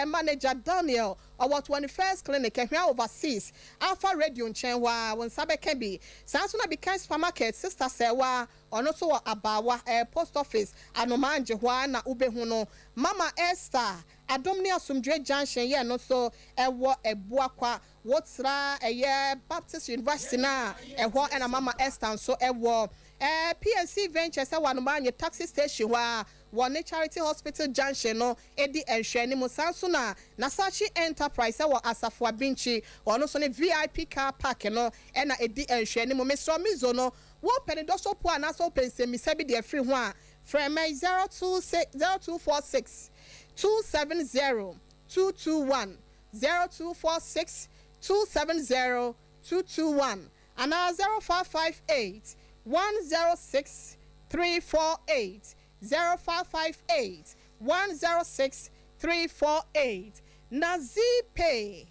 manager Daniel our 21st clinic here overseas Alpha Radio nchenwa won sabeke bi sanso na because supermarket sister sewa ono so abawa post office anomanje hwa na ubehu no Mama Esther adomni asumdwe junction ye no so ewo ebuakwa wotra eye Baptist University na eho na Mama Esther so ewo PNC Ventures anomanje taxi station wa one charity hospital junction no edi enhwe ni musanso na Nasachi Enterprise wa Asafo Abinchi ono so ne VIP car park no na edi enhwe ni Mr. Mizo no wo penido so po ana so pense mi sabi de free ho a from 0246 270 221 0246 270 221 and 0558 106 348 0558 106 348 na ZPay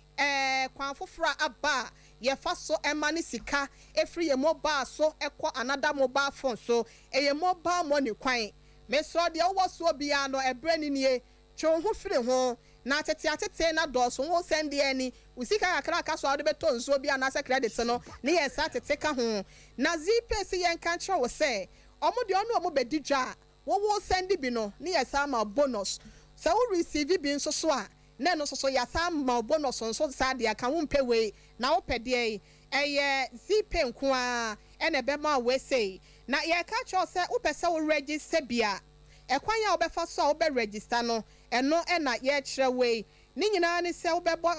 kwan fofora aba ye fa so emani sika efri ye mobile so ekọ another mobile phone so ye mobile money kwan me so de wo so bia no ebre ni nie twon ho firi ho na tete na dɔso ho send ani usika kakra ka so ade beto nso bia na se credit no ne ye sa tete ka ho na ZPay si ye nka kire wo se omo de ono omo bedi dwa wo send bi no ne ye sa ma bonus so we receive bi nso so a na no so ya sa ma bonus nso sa de aka wo mpe we na wo pede eye ZPay nko a ene be ma we say na ye ka kire se wo pese wo register bia ekwan ya obefa so a obe register no eno na ye kire we ni nyina ni se obebo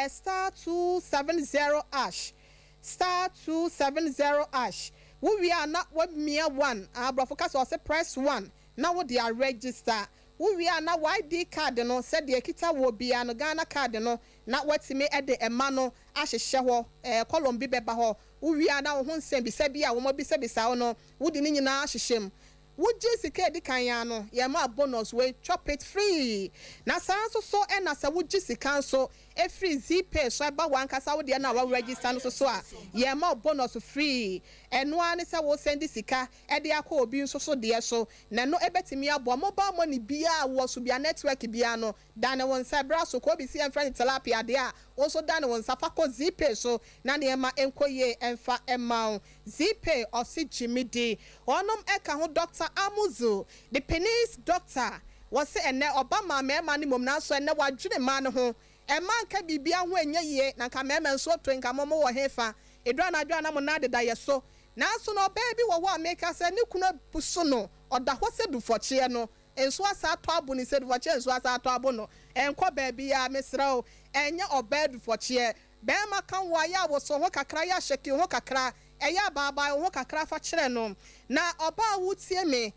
star 270 ash star 270 ash we are not what mere one abrafo so say press 1 na wo dey register we are na ID card no said the kita wo bia no Ghana card no na watime e de ema no ahyehye ho column bi beba ho we are na wo nsem bi se bia wo mo bi se bi sa no wo di ni nyina ahyehyem woji sika di kan ya no ye ma bonus we chop it free na sanso so e na sa woji sika so e free ZPay so ba wan kasa wo de na wa register no so a ye ma bonus free eno ani sa wo send sika e de akọ obi nso so de so na no ebetimi abo mobile money bia wo so bia network bia no dan won sabra so ko bi si en friend tilapia de a also dan won safa ko ZPay so na ne ma enkoye enfa ema ZPay osigimidi onom eka ho doctor Amuzu the penis doctor was say ene obama mema ni mom na so ene wadwene ma ne ho e man ka bibia ho enye ye na ka mema nso to nka momo wo hefa edwa na mo na de da ye so na so no baby wo wo ameka se ne kuna puso no oda ho se du foche no enso asa to abo ni se du foche enso asa to abo no enko baby ya mesra o enye obedu foche be ma kan wa ya wo so ho kakra ya sheki ho kakra eya baba ho kakra fa kire no na oba wutie me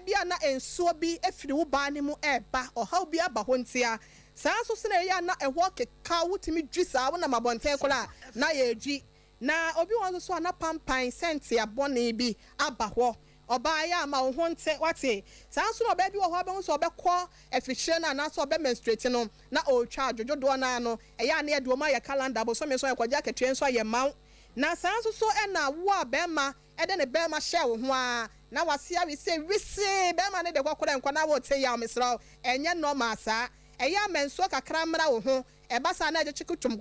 bia na ensuo bi efiri wo ba ne mu eba oha bi aba ho ntia sanso se na eya na eho keka wutimi dwisa wo na mabonten kola na ye dwi na obi won so na pampan senti abone bi aba ho oba ya ma wo ho nte wate sanso na oba bi wo ho be so obekọ efikyire na na so obe menstruate no na o twa adwodo na no eya na ye de o ma ye calendar bo so me so ye kwaja ketwe so ye maw na sanso so na wo abema ede ne bema hye wo ho a na wasia we say wisi bema ne de kwakora nkwa na wo te ya mesra enye no ma sa eya menso kakra mra wo ho ebasa na je chikutum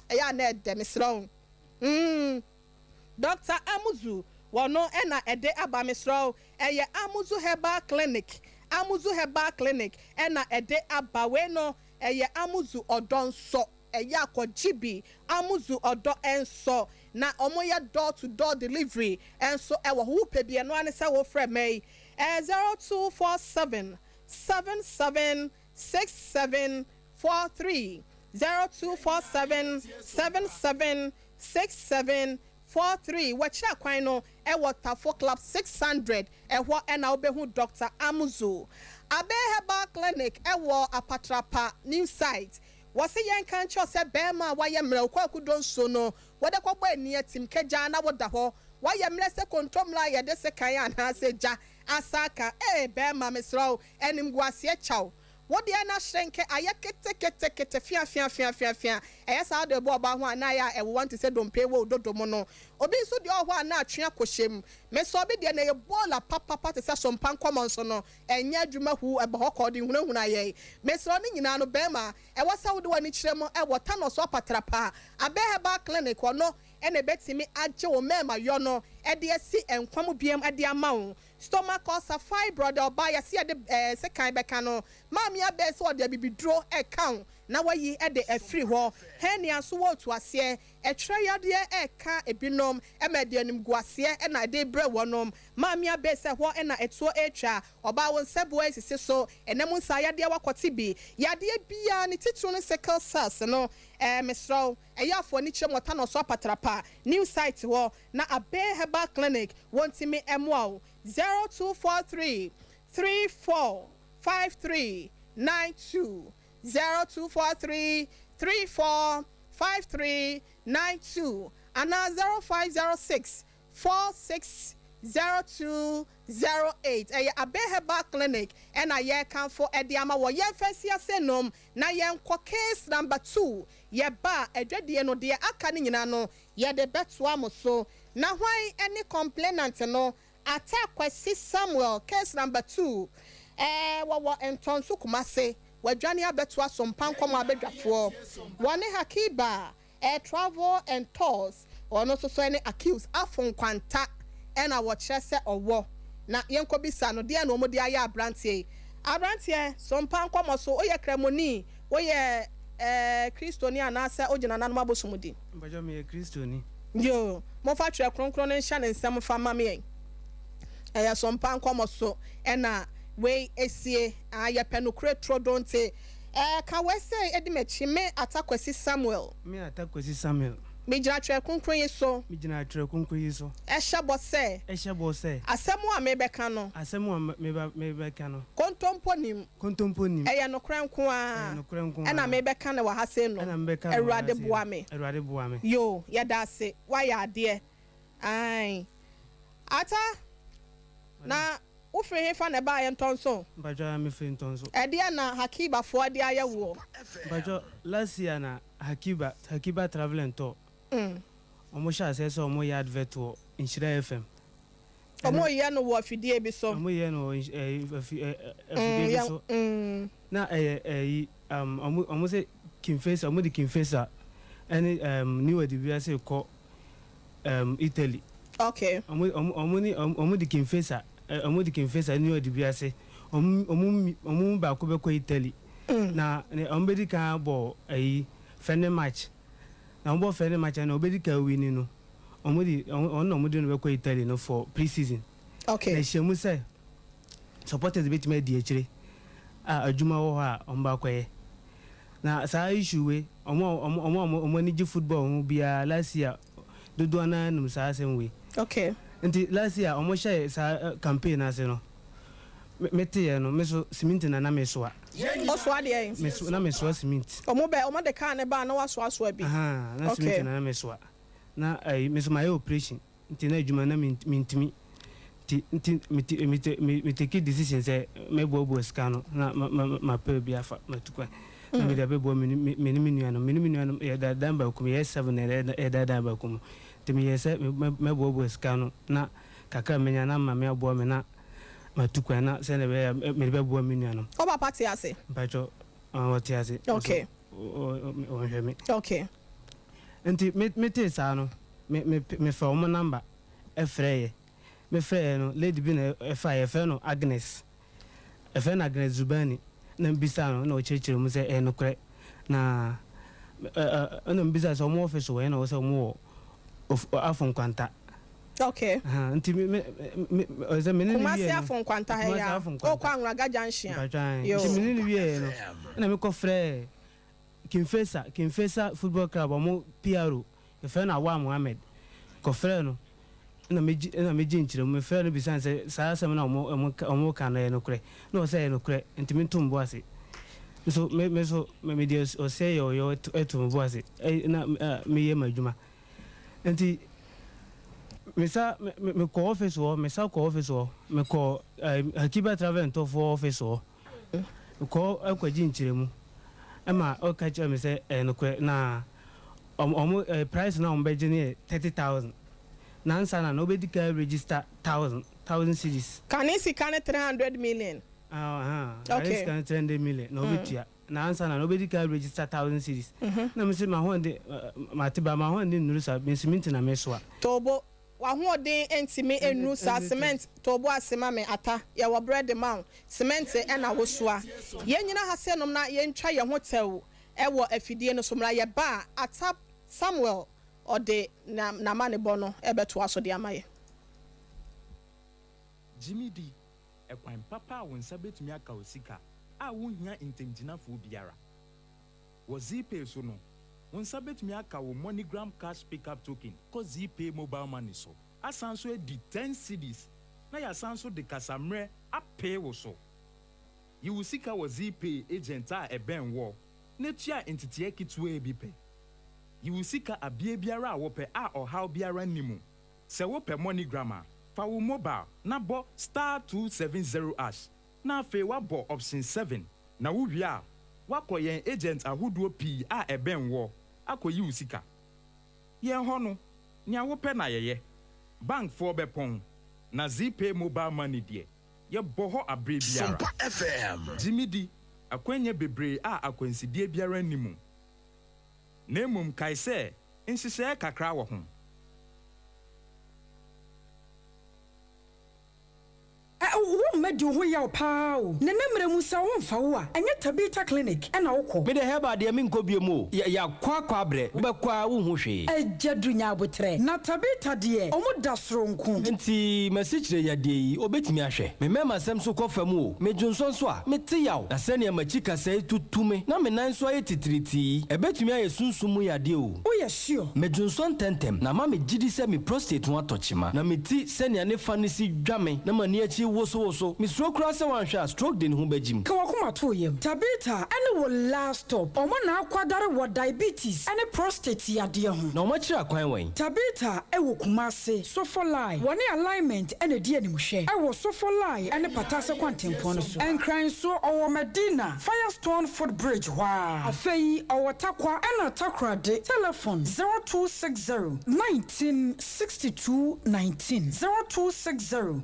eya na de mesra Dr. Amuzu wono na ede aba mesra eye Amuzu Herbal Clinic na ede aba we no eye Amuzu odonso eya akọjibi Amuzu odo enso na omoya door to door delivery enso ewo hu pe bi eno ane se wo frɛ me 0247 776743 0247 776743 wachira kwan no ewo Tafo Club 600 ewo na obehu Dr. Amuzu Abe Herbal Clinic ewo Apatrapa new site wase yen kan cho se bema waye mra kwa kudon so no wode kwagba ani atim keja na woda ho waye mra se kontromla ye de se kan ana se ja asaka bema mesro enim guase chaw wode na hrenke aye kete fia sa de bo ba ho ana ya e want to say don't pay wo dodomo no obi so de ho ana atwe akoshem me so obi de na ye bola papa te se Sompa Nkomo so no enya adwuma hu e ba ho kodi hunahuna ye me so ni nyina no bema e wasa wo de wani kiremo e wota no so patrapa Abe Herbal Clinic no ene betimi agye wo mema yo no e de asi enkwam biam e de ama wo stomach ulcer fibroid oba ya se de se kan beka no mami abe so de bibidro e kan na wayi e de afiri ho henia so wo to ase e twa yade e ka ebinom e ma de anim guase e na de bre wonom mamia be se ho e na eto etwa oba won sebo esisi so enam nsa yade wakote bi yade bia ne titru no sickle cells no mesro eyafo ni chemota no so patrapa new site ho na abe herbal clinic wontimi emwa 0243 345392 0243 345392 and 0506 460208 abe herbal clinic and a can for ediama wo yen fesia senom na yen case number 2 ye ba edwede no de aka ni nyina no ye de beto amoso na hwan any complainant no attack Kwesi Samuel case number 2 wo entonso kumase wadwane abeto Sompa Nkomo abedwafo wone Hakiba travel and tours ono so any accused afon kwanta ena wo kyerese owo na yenko bisa no de na omode aye abrantie Sompa Nkomo so oye kremoni oye Kristoni anase ogina nanom abosomudi mbajo me Kristoni yo mo fa twa kronkron no nhya ne nsem fa mame Sompa Nkomo so ena we esie ayepe no kure trodonte ka we say edimechi me Kwesi Samuel me Kwesi Samuel me jina twa kronkron yeso ehya bose asemu a mebeka no kontompo nim eya no kranko a ena mebeka na wa hase no Erade boa me yo yeda ase wa ya ade ai ata na ufre hefa na ba yentonso bajo me fe ntonso ede na Hakiba fo ade ayewo bajo last year na Hakiba travel and tour omo sha se so omo ya advert wo Inshira FM omo ye no wo afidie bi so omo ye no afidie bi so na omo se Kimfesa omo di Kimfesa any new edibia se ko Italy okay omo di Kimfesa new edibia se omo ba ko be ko Italy na omo be di kan bo friendly match na omo friendly match na obedi ka win no omo di no be ko Italy no for pre-season okay na shemu say supporters bit me di akire adwuma wo ha omo ba koye na sa issue we omo ni ji football omo bia last year dodo na num sa asem we okay nti last year omo share sa campaign ase no mete no meso cement na meso a oso ade meso na meso cement omo de kan ne ba na waso abi na cement na meso a na meso my operation nti na adwuma na mintimi me take decision say me bobo scan na ma pe bia fa matukwa na me da be bo me nuano ya da damba kum ya 7 na da damba kum nti me yese me bobo scan na kaka menya na ma me abo me na matukwa na se ne me be bo me nuano oba party ase bacho wati ase okay o hweme okay nti me te sa no me fa o number efreye me frɛ no lady bi na ɛfa no Agnes Zubani na mbisa no na ɔkyerɛkyerɛ mu sɛ no korɛ na na mbisa sɛ ɔmo office wɔ na ɔsɛ ɔmo afɔ nkwanta okay nti me ɔsɛ me ne wie no afɔ nkwanta ha ya o kwa anraga junction nti me ne wie no na me kɔ frɛ Kimfesa football club ɔmo PRO ɛfɛ no Awa Mohammed kɔ frɛ no na meji nkyerɛ mu fɛ no bisan sɛ saa asɛm na ɔmo ka no yɛ no korɛ na ɔsɛ yɛ no korɛ nti mentom bo ase so me de ɔsɛ yɛ ɔyɛ ɛtom bo ase na meyɛ ma adwuma nti mekɔ office hɔ mekɔ Hakiba travel and tour for office hɔ mekɔ akɔgye nkyerɛ mu ɛma ɔka kyerɛ me sɛ ɛyɛ no korɛ na ɔmo price na ɔmo bɛgye ne yɛ 30,000 nansa na nobody can register 1,000 cities. Can you see 300 million? Okay. Can 300 million. Nobody. Nansa na nobody can register 1,000 cities. Na me say my honde matiba my honde nurusa me cement na meswa. Tobo wa honde entime enusa cement tobo asema me ata ya wa bread man cement e na wosoa. Ye nyina ha se nom na ye ntwa ye hotel ewo afidie no so mra ye ba atap Samuel ode na mane bono ebeto aso de amaye Jimmy D ekwan papa won sabetumi aka osika a wohia intemginafo biara wo ZPay so no won sabetumi aka wo MoneyGram cash pickup token ko ZPay mobile money so asanso edi 10 cedis na ya sanso de kasamre apay wo so you sika wo ZPay agent a eben wo netua entity ekitwe bi pe you sika abie biara a wo pe a ohaw biara nimu se wo pe MoneyGram fa wo mobile na bo *270# na fe wa bo option 7 na wo wia wakoyen agent ahoduo pi a eben wo akoyi usika yen ho no nya wo pe na yeye bank for bepon na ZPay mobile money de ye bo ho abre biara Sompa FM Jimmy D akwenye bebre a akwansidie biara nimu na emum kai se nsise kakra wo ho wo madi ho yaw pao na namre mu sa wo mfa wo a enye Tabita clinic na wokɔ me de heba de min ko biemu ya kwa bre wo bekwa wo hu hwe ajadu nya abotre na Tabita de omo da soronko nti masichire ya de yi obetimi ahwe me mema sem so kɔfa mu o me dwonso so a me te yaw na sɛ ne machika sɛ tutume na me nan so aye titriti ebetimi aye sunsumu ya de o ya sure me dwonso tentem na ma me gidi sɛ me prostate ho atochima na me ti sɛ ne ne fa ne si dwame na mani achi woso mi stroke kura se wan hwa stroke de ne ho bajim ka wakoma to yem Tabita ene wo last stop omo na akwadare wo diabetes ene prostate yade ho na omo kira kwan wan Tabita e wo kumase sofolai woni alignment ene di animhwe e wo sofolai ene patase kwantempon so enkran so owo Medina Firestone Footbridge wa afei owo takwa ena takrade telephone 0260 1962 19 0260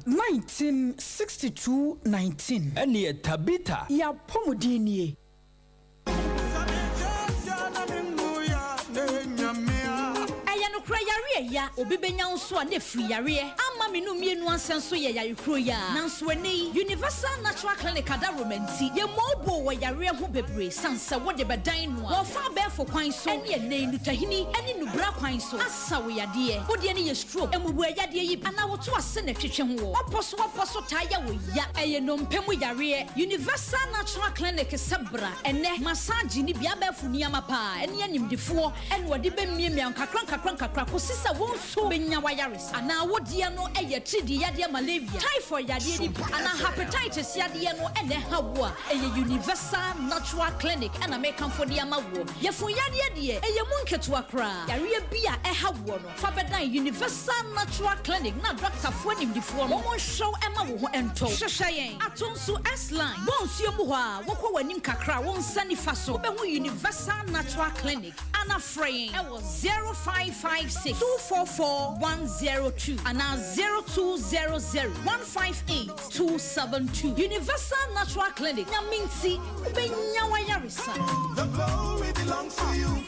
1962-19. Eni Tabita. Ya pomudini. Ya obi benya nso a ne free yare ama me no mienu ansenso ye yare kro ya nanso eni Universal Natural Clinic ada romanti ye mobo wo yare ho bebre sanse wo de bedan no wo fa be fo kwan so ene ene nutahini ene nubra kwan so asa wo yade wo de ne ye stroke emubu yade yi ana wo to ase na twetwe ho waposo taya wo ya eye no mpemu yare Universal Natural Clinic sebra ene massage ni bia be fu niama pa ene animdefo ene wo de be miemia kakran kosisa won so benya wayares ana wodie no eye tridi yade malaria typhoid yade di ana hepatitis yade no ene hawo a eye Universal Natural Clinic ana make am for dia mawo yefun yade de eye munketu akra yare bia hawo no fa bedan Universal Natural Clinic na doctor fo nimdifo no mo show ema wo ho ento hwehweyen atonso S-line bonsuo mu ho a wokɔ wanim kakra won sani fa so be ho Universal Natural Clinic ana fraying e was 0556 244102 and now 0200158272 Universal Natural Clinic Nyaminti ubenya wayarisa. The glory belongs to you.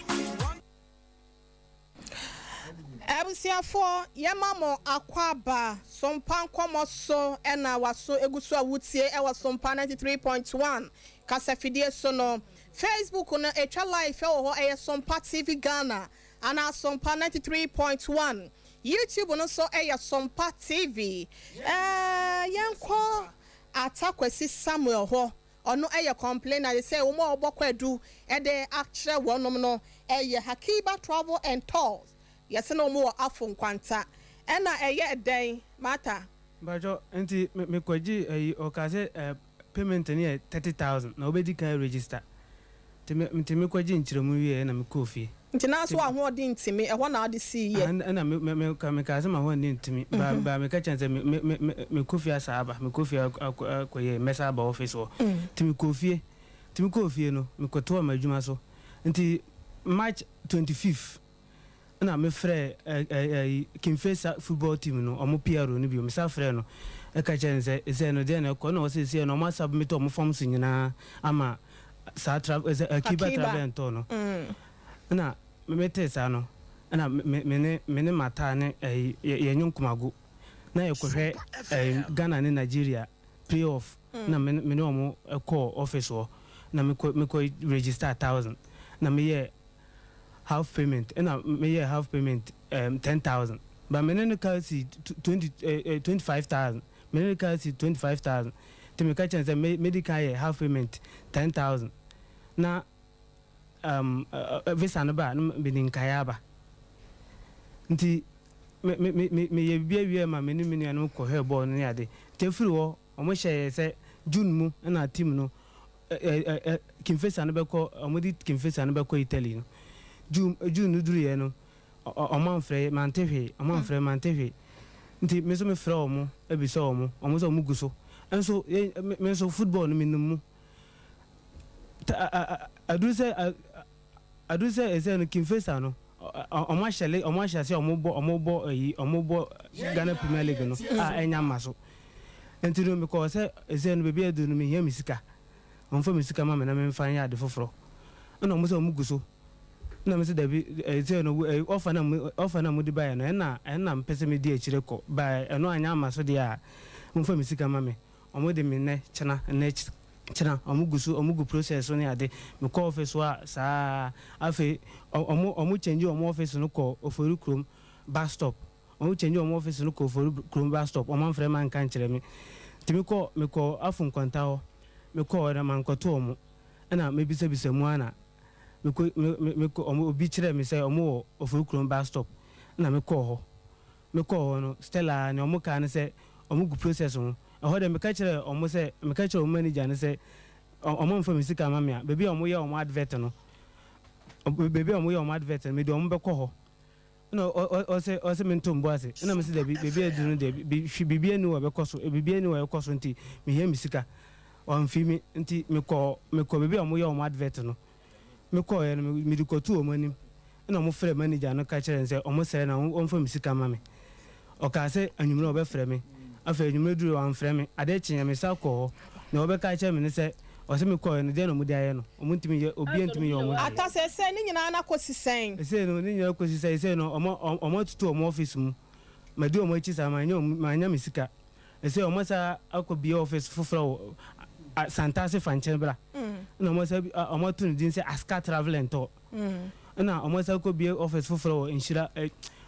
Abusiafo yemamo akwaba Sompa Nkomo so ena waso eguso awutie e wa Sompa 93.1 kasafidie so no Facebook no etwa live e wo ho e Sompa TV Ghana ana Sompa 93.1 YouTube no so e Sompa TV yanko atakwesi Samuel ho ono e complain na say wo mo obokwadu e de akire wonom no e Hakiba Travel and Tours yes no more afon kwanta ena eye den mata bajo enti me kwaji okase payment ni 30,000 na obedi kan register me kwaji nchiremu wie na me kofi nti na so ahodi ntimi ehwo na ade si ye na me kaze ma ho ntimi ba me ka chance me kofi asaba me kofi akoye mesa ba office o timi kofi no me koto ma adwuma so nti March 25th na me frɛ Kimfesa football team no omo PRO no bi me sa frɛ no e ka chance ze no de na ko no se se no ma submit omo forms nyina ama sa Akiba travel to no na me tesa no na me mata ne ye nyunkumago na ye kohwe Ghana ne Nigeria playoff na me omo call office o na me ko register 1,000 na me half payment and me half payment 10,000 but me no car see 25,000 me no car see 25,000 to me catch and say medical half payment 10,000 na visa no ba no be nin kayaba nti me ye bia ma me ni me no ko he ball no ade te firi wo omo hye say June mu na team no kimfesa no be ko omodi kimfesa no be ko Italy no June duru ye no oman frɛ mantehwe nti me so me frɛ omo e bi so omo so omo guso enso me so football no minum adu se ese no kimfesa no omo hyɛ se omo bɔ Ghana Premier League no enya maso nti no me ko se ese no bebi adu no me hia misika onfa misika ma me na me mfa nya ade foforo na omo so omo guso na me se dabi ese no offer na mo di buy no na mpese me di akire ko buy eno anya maso de a onfa misika ma me omo de me ne chena omo gu process no ade me call office wa sa afi omo change omo office no ko Oforu Krom bus stop omo change omo office no ko Oforu Krom bus stop omo mfre man kan kire me ti me ko afun kwanta ho me ko na man ko to omo na me bisa mu ana me ko omo obi kire me say omo Oforu Krom bus stop na me ko ho no Stella ne omo kan say omo gu process no ho de me ka kire omo manager ne say omo mfa misika mamia bebi omo ye omo advert no me de omo be ko ho no o se me ntombo ase na me se de bebi adu no de bibi anu be ko so bibi anu we ko so nti me hia misika on fi mi nti me ko bebi omo ye omo advert no me ko ye no me di ko tu omo anim na omo frɛ manager no ka kire say omo sere na on fa misika mame o ka se anwumre o be frɛ me afa anwumre duru an frɛ me ade kyenya me sa ko na o be ka kire me ne say o se me ko no de no mu de aye no omo ntimi ye obi ntimi ye omo ata se ni nyina na kosisen ese no ni nyina kosisen ese no omo tutu omo office mu ma di omo echi sa ma nya misika ese omo sa akobie office foforo Santase fanchen bra na omo sa omo tun din se aska travel and to na omo sa akobie office foforo inshira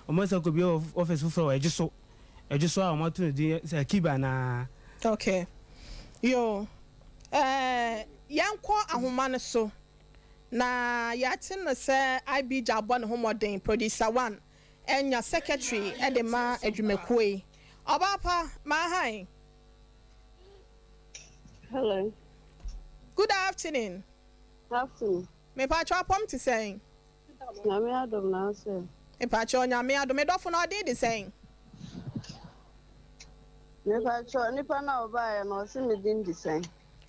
omo sa akobie office foforo ejiso omo tun din se kiba na okay yo yankɔ ahoma no so na yɛate no sɛ IB Jabɔ ne homɔden producer 1 enya secretary de ma adwumakuo yi ɔbaapa hi. Hello. Good afternoon. Afternoon. Me patro apom ti sɛn. Nyame adom na sɛ. Me patro nyame adom me dɔfo na ɔde di sɛn. Me patro nipa na ɔbaa no ɔse me din di sɛn.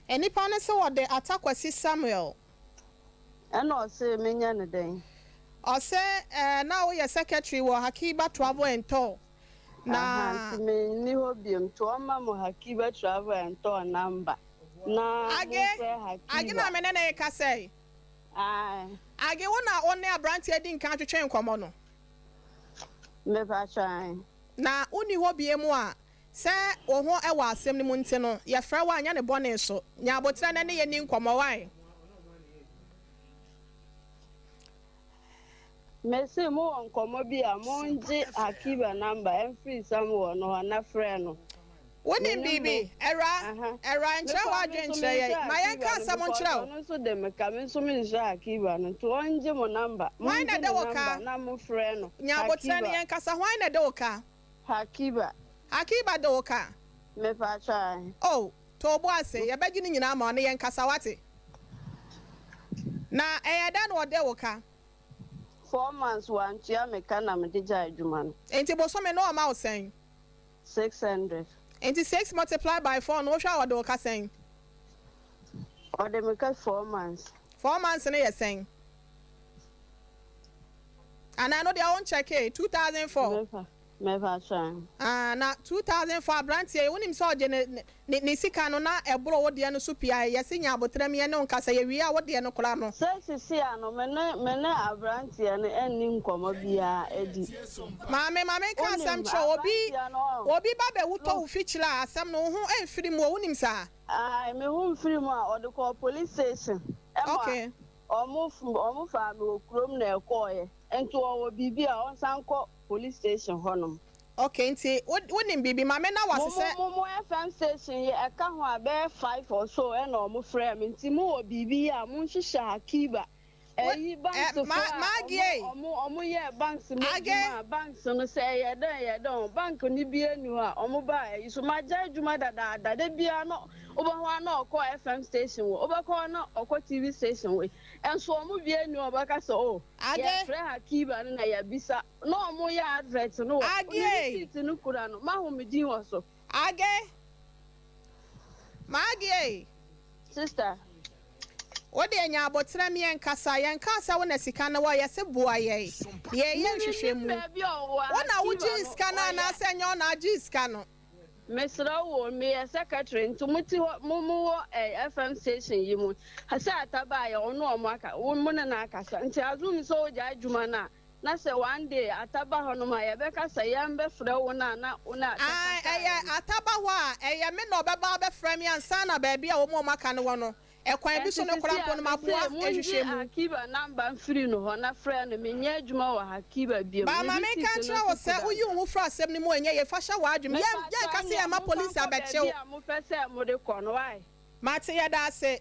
Nipa ne sɛ wɔde Atakwasi Samuel. Ɛna ɔse menya ne den. Ɔsɛ na woyɛ secretary wɔ Hakiba Travel and Tour. Na me ni ho biem to ɔma mo Hakiba Travel and Tour number. Na age na me na ka sɛ. Age wo na one abrantie di nkan twetwe nkɔmɔ no. Me patro. Na uni ho biem a sɛ wo ho ɛwɔ asɛm ne mu nti no yɛfrɛ wa anya ne bɔne so nya abotra na ne yɛ ni nkɔmɔ wae. Mese mo nkɔmɔ bi a mo nje Hakiba number every somewhere no na frɛ no. Woni bibi era nkyerɛ wa adwen kyerɛ yɛ ma yɛn ka asɛm nkyerɛ no so de me ka me so me nhyɛ Hakiba no to onje mo number why na de wo ka na mo frɛ no nya abotra ne yɛn kasa why na de wo ka Hakiba de wo ka me pa try oh to bo ase ye begi ni nyina ma ne yɛn kasa wate na da no de wo ka 4 months one tia me ka na me de ja adwuma no enti bo so me no ma wo sɛn 600 enti 6 multiplied by 4 no hwa wo de wo ka sɛn o de me ka 4 months 4 months ne yɛ sɛn ana no de a won check 2004 me pa try na 2004 abrantie wonim sɛ ɔgye ne sika no na ɛboro wo de no so pia yɛse nya abotra me ne nkasa yɛ wi a wo de no kora no sɛ sisi ano me ne abrantie no enni nkɔmɔ bia edi maame ka asɛm kyerɛ obi ba bɛ wutɔ wo fikyira asɛm no ho emfiri mu wonim saa me ho mfiri mu a ɔde kɔ police station okay ọmụ fa me okrom na ekoye ento owo bibi a on san kọ police station honom. Okay, nti wonim bibi mame na wasese mo FM station ye eka ho abe 5 or so e na omo frame nti mo wo bibi a mo nhihye hakiba eyi banks for omo ye banks mo banks no say ye don bank ni bi enu a omo ba eyi so maja adwuma dada de bia no obo ho na okọ FM station wo obo ko na okọ TV station we enso omo bi enu obaka so ye frɛ hakiba na ya bisa no omo ya advert no age no kura no ma ho medi wo so age magie sister what the nya abotra mi enkasa yenkasa wona sika na wa yese boa ye nhwehwemu wona wuji sika na na se nya na agi sika no mesra wo me secretary ntumuti mu FM station yi mu hasa ataba ya ono omaka wo mu na akasa nti azumi so oja adwuma na se one day ataba ho no ma ye be kasa ya mbe frɛ wo na ataba ho a me no beba be frɛ me ansa na ba bia wo mu omaka ne wo no ekwan bi so no kora mpo no maboa ehwehwemu hakiba number free no ho na frɛ no menye adwuma wa hakiba bia ba ma me kan kyerɛ wo sɛ uyi wo fra asɛm ni mu enye ye fa hya wa adwuma ye ka se ye ma police abɛkyew mo pɛ sɛ mo de kɔ no why mate ye da ase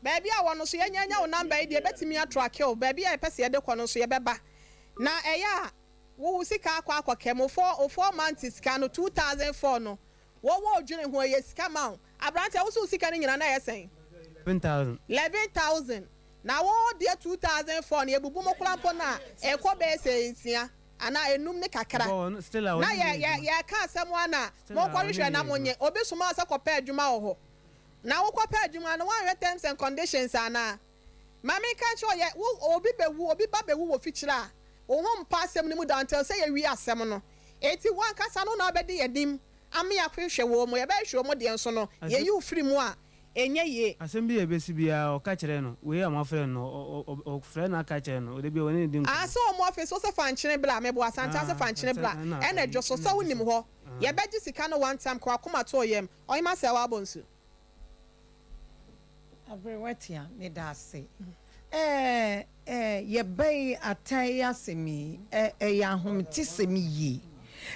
ba bia wo no so ye nya wo number yi de betimi atrack o ba bia ye pɛ se ye de kɔ no so ye bɛba na eya wo sika akwa kemo 4 months sika no 2004 no wo odwene ho ye sika ma abrante wo so sika ni nyina na ye sen 11,000 na wo dia 2004 na ebubu mo krampo na ekọ be sensia ana enum ne kakra na ya ka asem ana mo kwahwehwe na monye obi soma asa kopa adwuma wo ho na wo kopa adwuma no one terms and conditions ana mami ka cho ye obi bewu obi ba bewu wo fikyira wo ho mpa asem ni mu da until say ye wi asem no eti wan kasa no na obedi yedim ame ya kwehwe wo mo ye ba hwe mo de nso no ye yi ufiri mu a enye ye asem bi ebesi bia o ka kire no we am afre no o frɛ na ka kire no o de bi woni din so mo office so se fan kyene bla me bo asanta se fan kyene bla ena dwo so so wonim ho ye beji sika no one time kwa akoma to yem oyima se wa bonsu abrewatia me da se ye bay atai asemi ya homti semi yi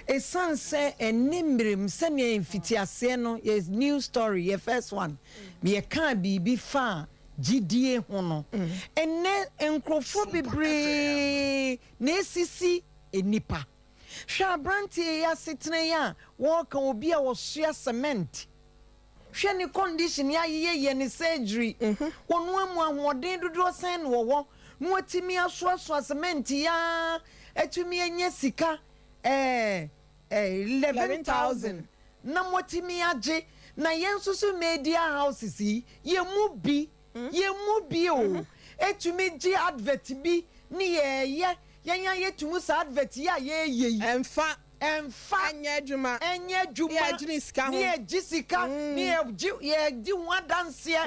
esanse enimrim sene mfitiase no yes new story your first one me kan bibi fa gidie ho no enne enkrofo bebre na esisi enipa hwa brantie ya setene ya wo kan obi a wo soa cement hwe ni condition ya ye ni surgery wonu amu ahoden dodo sen wo no atimi aso cement ya atumi anya sika 11,000 na motimi age na yensusu media houses yi ye mu bi o etumi gi advert bi ni ye yetumu sa advert ya ye emfa anya adwuma ni ejisika ni ye gi one dance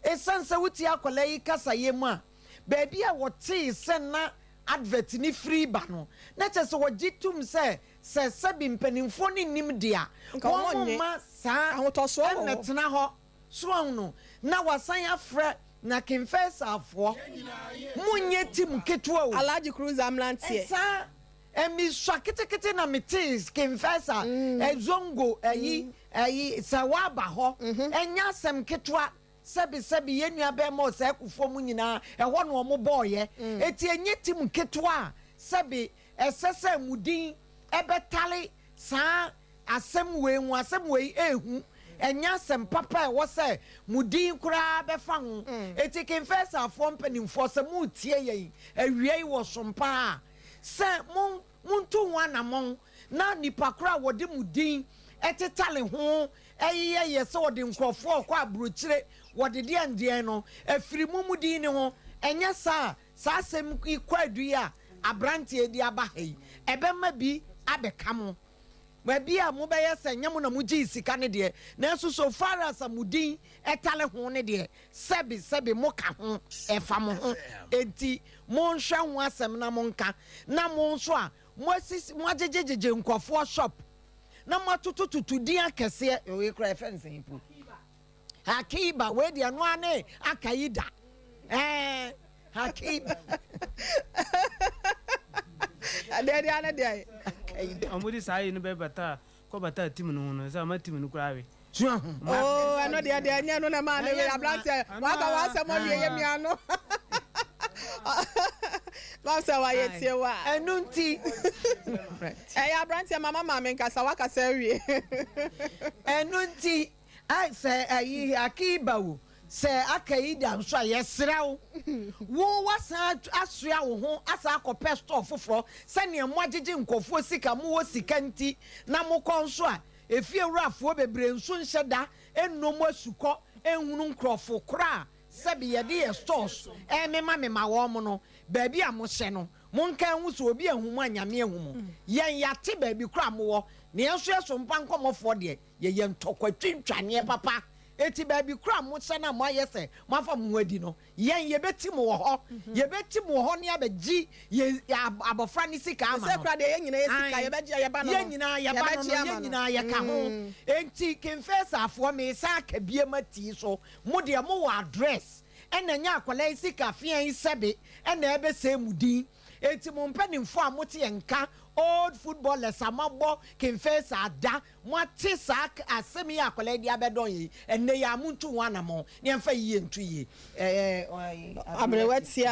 esanse wuti akola yi kasa ye mu a baby a wote se na advert ni free ba no na chese wo gitum se sebi mpanimfo ni nim dia won ma sa ahotoso na tena ho so no na wasan afre na confessor afo munye tim ketua o alaji cruise amlantie sa emi swakete na metis confessor ezongo ayi sawaba ho enya sem ketua sebi yenua be mo se kufo mu nyina ho no mo boye eti enye tim ketua sebi esese mudin ebetale sa asem we ehu enya asem papa e wo se mudin kura be fa ho eti confessor afo mpanimfo se mu tie yen awie wo sompa se muntu wana mon na nipa kura wo de mudin etetale ho ye se wo de nkrofo kwa abrochire wo de de ande no afiri mumudin ne ho enya sa asem ikwadu ya abrante di aba hei ebema bi abekamo ma bi a mo beye se nyam na mo gi sika ne de na so far as amudin etale ho ne de sebi mo ka ho efa mo ho enti mo nhwa ho asem na mo nka na mo nso a mo ajejejeje nkofo shop na mo tututu din akese we kra fence ipu hakiba we de anu ane akayida Hakim. Adede ana dey. Omudi sai no be bata. Ko bata team no no. Say ma team no kura we. Oh, I know the anya no na man we abrante. Wa say mo ye mi ano. Wa say wa ye tie wa. Enunti. Eh ya abrante mama me nkasa wa kasa wie. Enunti. I say ayi akiba wo. Say akai dam so yesrew. Wo wasa asua wo ho asa akopɛ store foforo. Se ne mo agege nkofo sika mo wo sika nti na mo konso a efie wurafo bebre nso nhyeda ennom asukɔ ehunu nkrɔfo kora sɛbi yɛde yɛ stores mema wɔ mo no baabi a mo hyɛ no monka hu so obi ahumu anyame ahumu yɛn yate baabi kora mo wɔ ne yɛnso yɛso mpa nkɔmɔfoɔ deɛ yɛyɛ ntɔkwatwintwaneɛ papa eti baabi kora mo hyɛ na mo ayɛ sɛ mo afa mo adi no yɛn yɛbɛti mo wɔ hɔ yɛbɛti mo wɔ hɔ ne abɛgyi yɛ abɔfra ne sika ama sɛ kora de yɛn nyina yɛ sika yɛbɛgye yɛba no yɛn nyina yɛba no yɛn nyina yɛka ho enti kemfɛsafoɔ me sa aka biema tii so mo deɛ mo wɔ address ɛna nya akwala sika fian sɛbe ɛna ɛbɛsɛ mu din enti mo mpanimfo a mo te yɛnka old footballers amabo kemfɛsa ada mo ate sa asɛm yɛ akwala di abɛdɔn yi ɛnɛ yɛ amuntu wana mo ne yɛmfa yie ntu yie abrewatia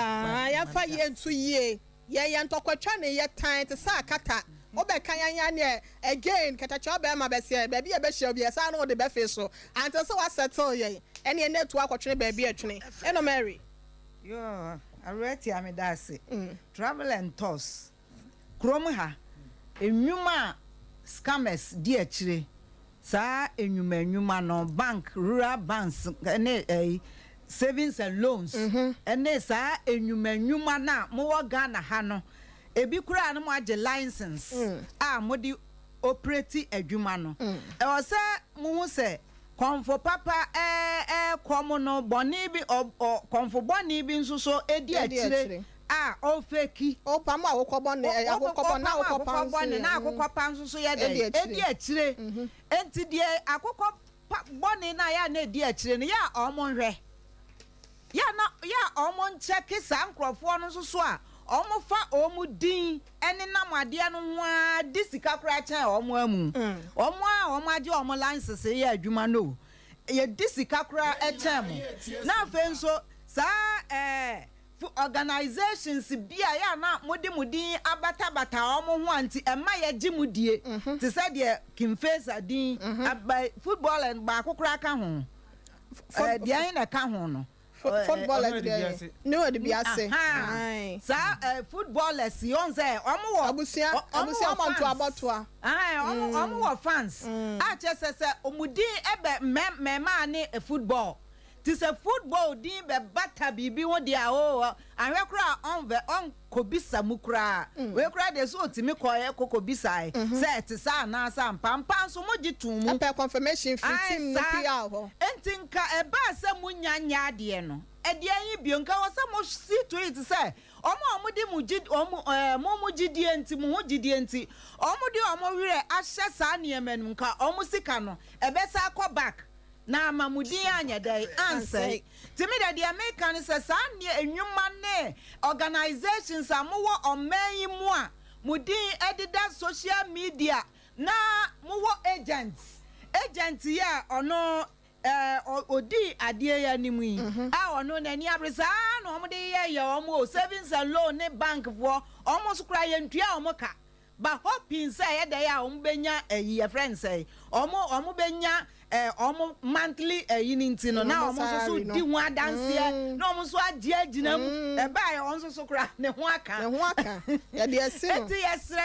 yɛmfa yie ntu yie yɛ ntɔkwatwa ne yɛ tan te sa akata obɛka yanya ne again katacha be ma bɛse baabi yɛ bɛhyɛ obi ɛsa no de bɛfe so antel so wa settle yɛ ɛne ne to akɔtwene baabi atwene ɛno Mary yo already am dase travel and tours krom ha enwuma scammers di akire saa enwuma no bank rural banks ne savings and loans ene saa enwuma na mo wo Ghana ha no ebi kura no mo age license a mo di operate adwuma no e o se mo hu se konfo papa komo no boni bi konfo boni bi nso so edi akire a o feki o pam a wo kobo ne akokọ na akokọ boni na akokọ pan nso so ye de edi akire enti die akokọ boni na ya na edi akire no ya omo hwe ya omo ncheke sa nkrofo no nso so a omo fa omu din ene namade no ho a disika kra cha omo amu omo age omo license ye adwuma no ye disika kra echa mu na afa nso sa organizations bia ya na mudi abata omo ho anti ema ye gimudie te say de kimfesa din football and ba kokra ka ho de an na ka ho no footballers no de biase sa footballers yon say omo wo abusia amanto abotoa omo wo fans a chese omudin ebe mema ne football ti se football din be bata bibi wo dia anwe kra on kobisa mukra we kra de so otimi koye kokobisa se ti sa na sa mpampa so mo gitumu ape confirmation free team no pia ho entinka e ba se munyanya ade no ede yin bionka wo se mo see to it se omo di mugid mo mugidi enti mo hugidi enti omo di omo wire ahye sa ne emanum ka omo sika no e be sa akọ back na mamudi anya dai answer timi da the American says anye enwuma ne organizations amowo oman mu a mudi edida social media na mowo agents ya ono odi ade ya nimu yi a ono na ni abresa na omo de ye omo savings and loan ne bank for omo so kra ye ntua omo ka ba hoping say ye dey a omo benya ye friends say omo benya omo monthly yinti no na omo so di ho adanse na omo so agina mu e ba ye onso so kra ne ho aka ye de ese no eti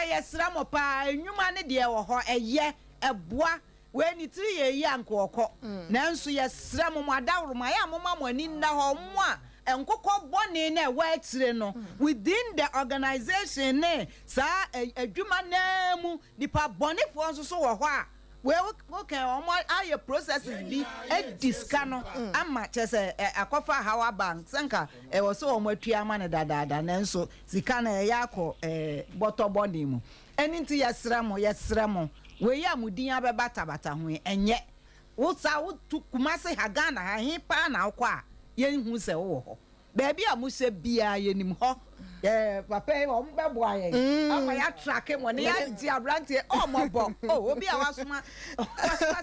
yesra mo pa enwuma ne de wo ho eye eboa we ni tiri ye yi ankoko nanso yesra mo adawro ma ya mo ani na ho mo a enkoko boni na we atire no within the organization ne sa adwuma na mu dipa boni fo nso so wo ho a we okay omo aye processes bi ediska no ama chese akofa hawa bank sanka e wo so omo atua ma ne dadaada nanso sika na ya akọ boto boni mu eninti yesra mo we ya mudin abebata ho enye wo sa wo kumase hagana ha hi pa na akọ a yen hu se wo ho baby amuse bia yenim ho papa o mbe boa ye ama ya track mo ne ya di abrante o mobo obi a wasoma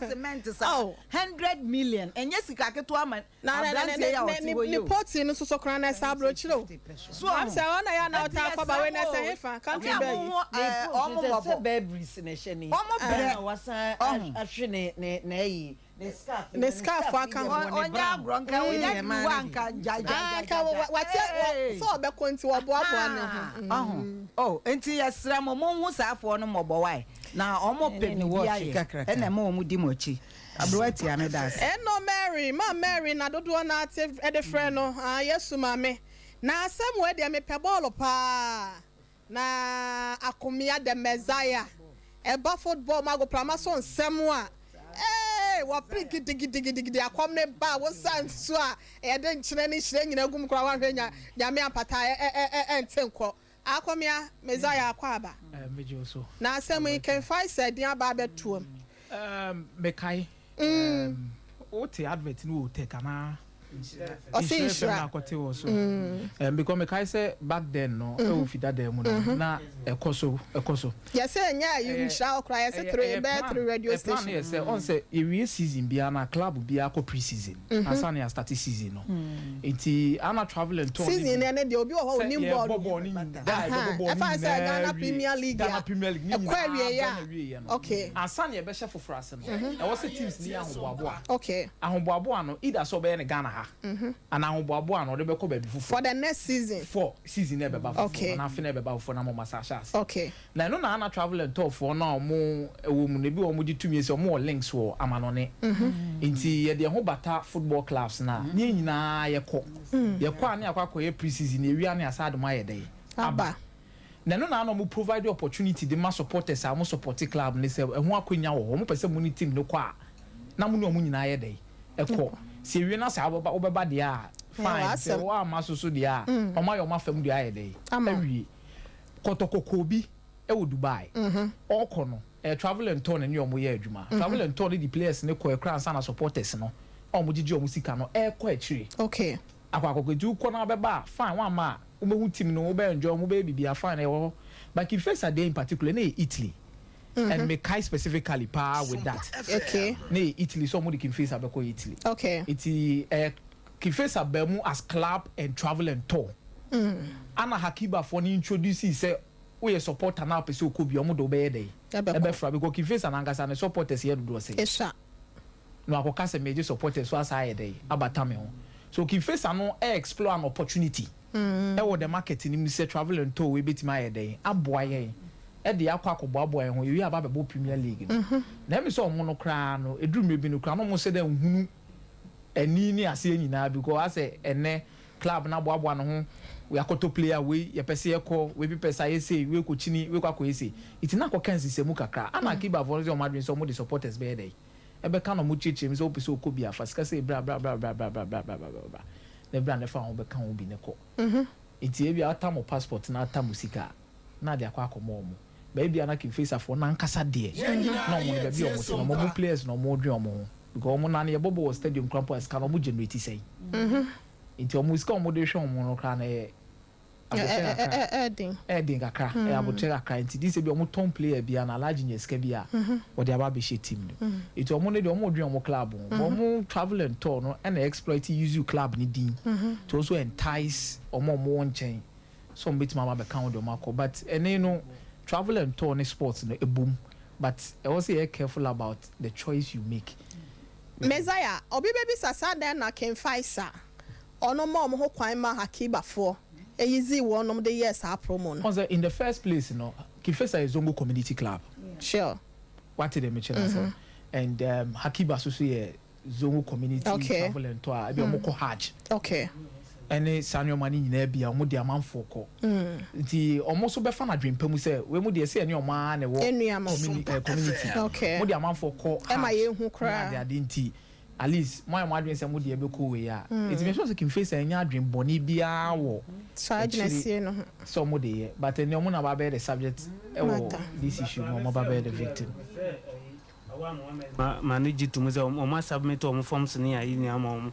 cement sa 100 million enye sika keto ama abrante ya oti wo yo ni poti no so kran na sa bro chiro so am say ona ya na ota kwa ba we na say hefa country be o mo mobo babies na sheni o mo bre wasa ahwe ne yi ne scarf aka onya bronka onya wanka jaja wate so be konti wo boa ne ho enti yesra mo hu saafo no mobo wai na omo pe ni bia ye na mo di mochi abrowati ame das no Mary na dodo na ate e de frɛ no yesu mame na asem we de me pe ball pa na akomia de Messiah eba football mago prama so nsem a wa priki digi akom ne ba wo san so a e de nkyene ne hyire nyina gum kora wa hwenya nyame apata entenko akomia Messiah akwaba mejo so na asem can find said dia ba betuom mekai o te advert no take ana o see sure because mekai say back then no e o fida dem no na ekoso yes nya you shall cry say 3 radio station yes on say every season bia na club bia ko pre-season asana ya start season no enti ana travel and tour season ne de obi o ni ball ni e fa say Ghana Premier League ni kwa ya okay asana ya be chef for us no e was teams ni ahoboabo okay ahoboabo no either so be ne Ghana ha and ahoboabo no de be ko ba bi fufu for the next season e be ba fufu na afina e be ba fufu na mo masasha okay na no na ana travel and tour for na mo ewo mu ne bi o mo di tumi se o mo links wo amanone nti ye de ho bata football clubs na ni nyina ye kɔ ani akwa ye pre-season e wi ani asade mo ayedai aba na no na mo provide opportunity the ma supporters am support club ne se ho akonya wo mo pese mo ni team no kɔ a na mo no mo nyina ayedai e kɔ se wi na sa obeba de a fine se wo ama so de a o ma yo ma fam de ayedai awie kotokoko bi e wo Dubai okɔ no travel and tour ne omo ye adwuma travel and tour the players ne kɔ ekran sana supporters no omo gigi omo sika no kɔ akire okay akwakokeju kɔ na beba fine one ma wo be team no wo be enjoy wo be bibia fine e wo but if face a day in particular na Italy and me kai specifically pa with that okay na Italy so mo di face abeko Italy okay iti Kifesa bemu as club and travel and tour ana Hakiba for ni introduce say we support na person ko bi omo do be dey ebe fra because Kifesa na ngasa ne supporters here do say esha no akoka se major supporters so asa dey abata me ho so Kifesa no explore an opportunity e wo the market ni mi say travel and tour we betima here dey aboa ye e de akwakobo ye ho wi aba bebo Premier League na me so omo no kra no eduru mebi no kra no mo say dey hunu eni ni ase nyina because ase ene club na boabo no ho we akoto player we ye pese ye ko we bi pesa ye say we ko chini we kwa ko ye say it na ko kan sisemu kakra ana kiba volunteer o madrin so mo the supporters be dey e be kan no mo chiche mi so pese o ko bi afa sika say bra ne bra ne fa ho be kan obi ne ko iti e bi atamo passport na atamo sika na de akwa akomo mo ba bi ana Kifesa for na nkasa de na mo be bi o mo so mo players no mo dwe o mo because mo na ne bobo stadium crampo as kan mo generate say into music on moderation mo no kra na Edding kakra abotre kakra nti this be omo ton player bia na large nyeska bia o de aba be she team no it omo ne de omo dwen omo club omo travel and tour no and exploit use club ni din to also entice omo nchen so mbet mama be kan do mako but ene no travel and tour ne sports no ebum but also be careful about the choice you make. Messiah obi baby sasa den na Kemfaisa ono mo ho kwan ma Hakiba for easy one of the years ha promo no in the first place you know Kifesa is Zongo community club sure what did they mention and Hakiba so say Zongo community travel and tour abi omoko hajj okay and sanyo mani nyina bia omo de amanfo ko nti omo so be fa na dwempa mu say we mu de say ene oma na wo community okay mo de amanfo ko e ma ye hu kra de adenti at least my adwin say mo de be ko we ya it me so Kifesa enya adwin boni bia wo sadness no so mo de but ene omo na ba be the subject e wo this issue mo ba be the victim manage to me say o ma submit o forms ni ayi ni ama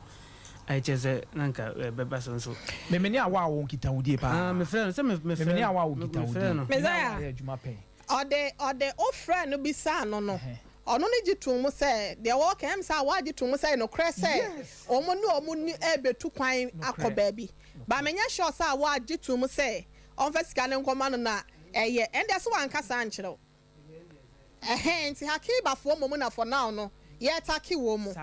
I just nanka beba so memeni awa wo nkita wudie pa me friend say me memeni awa wo nkita wudie Mezaya adwuma pen ode o friend no bisa no no ono ne gitu mu se de wo kem sa wa gitu mu se no kre se omo ni ebetu kwan akoba bi ba menya sure sa wa gitu mu se on fasika ne nkoma no na eye ende so wan kasa ankyerɛ nti hakiba fo mo na for now no ye taki wo mo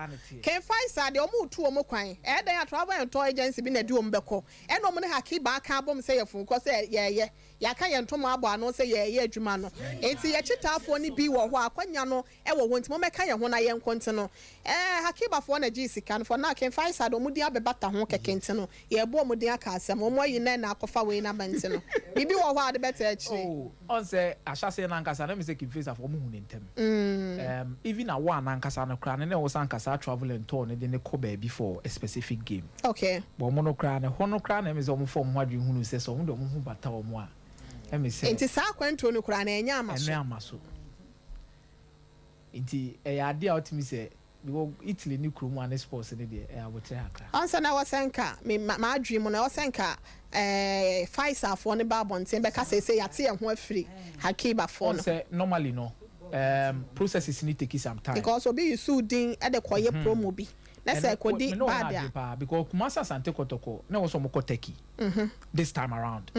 ken faisa de omo tu omo kwan dan ya travel and tour agency bi na di omo beko eno omo ne hakiba aka bom se ye fun ko se ye ya ka ye ntomo abo ano se ye adwuma no enti ye chitafo ni bi wo ho akwanya no e wo wonti mo meka ye ho na ye nkonti no hakiba fo na gi sika no for na ken faisa de omo di abebata ho kekenti no ye bo omo di aka asem omo yi na akofa we na banti no bibi wo ho ade beta akire on se ahase na nkasa na me se ken faisa fo mo hu ne ntem even a one ankasa no kra ne wo sankasa travel and tour ne de ne ko ba before a specific game okay bo mo no kra ne ho no kra na me se omo form ho adwen hunu se so omo de omo hu bata omo a enti saa kwanto no kura na enya amaso enti ade a otimi se because Italy ni krum one sports ne de abotre akra ansa na wasenka me ma adwim na wasenka Faisa for ne ba bonten be ka say yate ho afiri hakiba for no say normally no processes need take some time because obi you su din e de koye promo bi na say kodi bad because kumasa sante kotoko na wo so mo ko Turkey this time around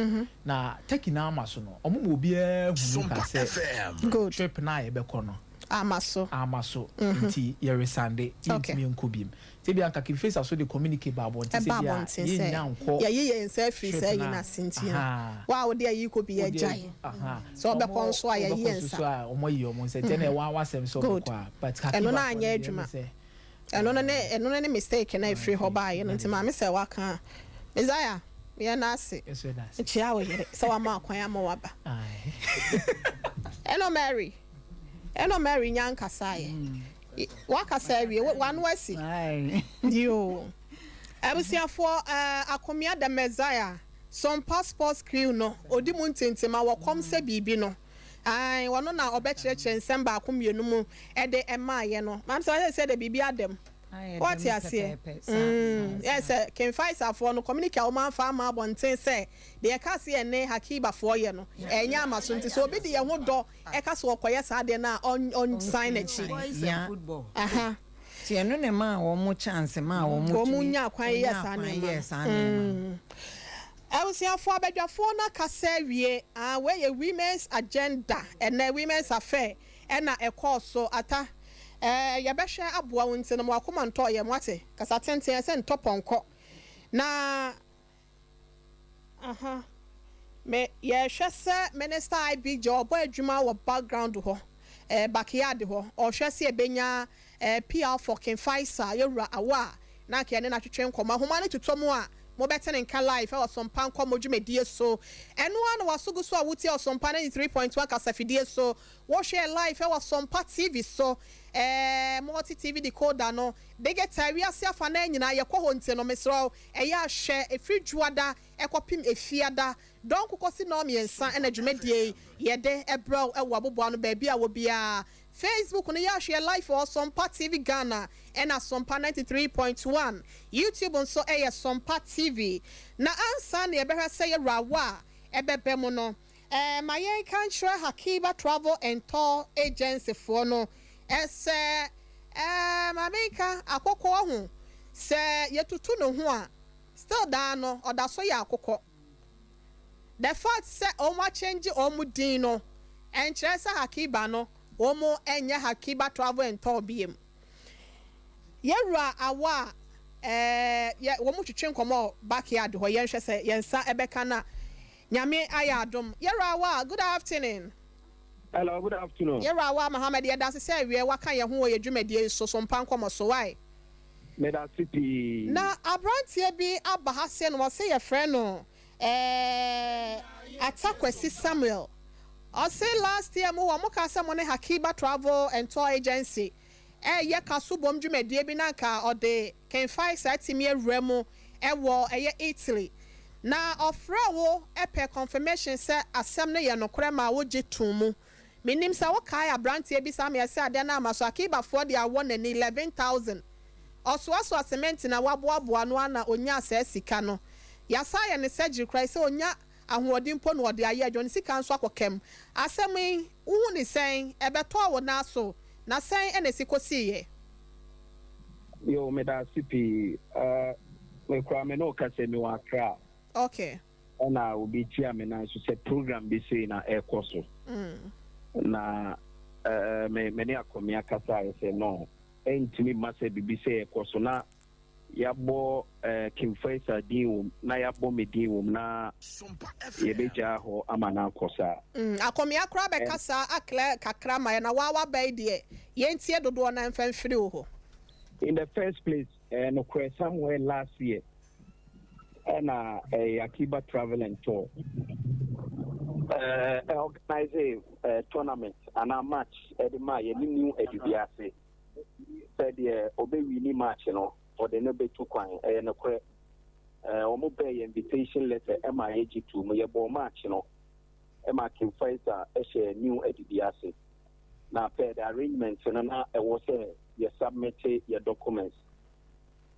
na Turkey na amaso no omo mo obi hu ka say good trip na e be ko no amaso nti yere Sunday intimi nkobim te bia nka face so de communicate ba bon te se bia ye nyanko ye nsa free say na sentia wa wo de yi ko bi agyan so be kon so aye nsa so omo yi omo se te na wa sem so ko but eno na anya adwuma eno ne mistake na free ho ba ye nti ma me se wa kan Isaiah ye na ase chia wo yere so wa ma kwan ama wa ba eno Mary nyanka saye wakasa wie wanu asi yo abusiafo akomia da Messiah some passport crew no odi mu ntentema wakom se bibi no ai wono na obekyerekye nsem ba akomienu mu ede emaye no mam say de bibi adem what you say yes can fight for no communicate o man fa ma bonten say de ka se ne hakiba for ye no enya amaso nti so obi de ye ho do e ka so okoye sa de na on sign a chi football ti enu ne ma wo mo chance ma wo mo nya kwan yes ane Awusiafo abedwafo na kasa wie we ye women's agenda and women's affair na ekoso ata yabɛhwɛ aboa wo nti no mo akoma ntɔ yɛ mo ate kasa tenten sɛ ntɔpɔnkɔ na me yɛhwɛ sɛ minister IB job adwuma wɔ background hɔ backyard hɔ ɔhwɛ sɛ ebenya PR for Ken Faisa yɛwura awa na kɛ ne na twetwe nkɔma homa ne tutɔ mu a mo bɛtɛ ne nka live ɛwɔ Sompa Nkomo dwumadie so ɛno ano wasogo so a wotie Sompa 93.1 kasafidie so wɔhwɛ live ɛwɔ Sompa TV so multi TV decoder no begeta wiase afa na nyina yɛkɔ hɔ nti no mesrɛ ɛyɛ ahwɛ efiri dwuada ɛkɔpim efiada don kokosi no miensa na dwumadie yɛde ɛbrɛw ɛwɔ aboboa no baabi a wɔ bia Facebook no yɛahwɛ live for Sompa TV Ghana and Sompa 93.1 YouTube nso ɛyɛ Sompa TV na ansa na yɛbɛhwɛ sɛ yɛ rawa ɛbɛbɛ mu no ma yɛn kan kyerɛ Hakiba Travel and Tour Agency for no ɛsɛ mameka akɔkɔ ho sɛ yɛtutu no ho a still da no ɔda so yɛ akɔkɔ the fact sɛ ɔmo change ɔmo din no ɛnkyerɛ sɛ Hakiba no ɔmo ɛnyɛ Hakiba Travel and Tour biem yɛwura awa yɛ wɔmo twetwe nkɔmɔ backyard hɔ yɛnhwɛ sɛ yɛnsa ɛbɛka na nyame ayɛ adom yɛwura awa good afternoon. Hello, good afternoon. Yera wa Muhammad ya dase say we waka ye ho ye dwumadie so Sompa Nkomo so why? Me da city. Na abrantie bi aba ha se no wo se ye frɛ no Atakwesi Samuel. I say last year mo ka se mo ne Hakiba Travel and Tour Agency. Ye kaso bom dwumadie bi na ka ode Ken Faisa timi awura mu wo ye Italy. Na ofra wo epe confirmation say asem no ye nokore ma wo gye tumu. Minim sa wo kai abrantie bi sa me ase ade na amaso Hakiba for dia 111,000 Oswa cement na waboaboa no ana onya asa sika no. Yasa ye ne surgery cry say onya ahoɔden mpo no ɔde ayɛ adwene sika nso akɔkɛm asɛm yi wohu ne sɛn ɛbɛtɔ wo na so na sɛn ɛna sikosi yɛ yo me da sipi me kura me no kase me wa kra okay na obi tia me na so se program bi say na ɛkɔ so na me ne akomi akasa I say no entimi ma se bibi say ɛkɔ so na yabo kimfaisa diwo na yabo mediwo na yebeja ho amana kosa akomi akra be kasa akle kakra ma na wawa bai de yentie dodo na mfamfiri ho in the first place no cre somewhere last year and Akiba travel and tour organize a tournament and a match at the Maya new edibiase said obey we match you know or the no be too quiet and a cre pay invitation letter MIAG to me a match you know Emma Kim Faisa a new edibiase now paid the arrangements and I was you submit your documents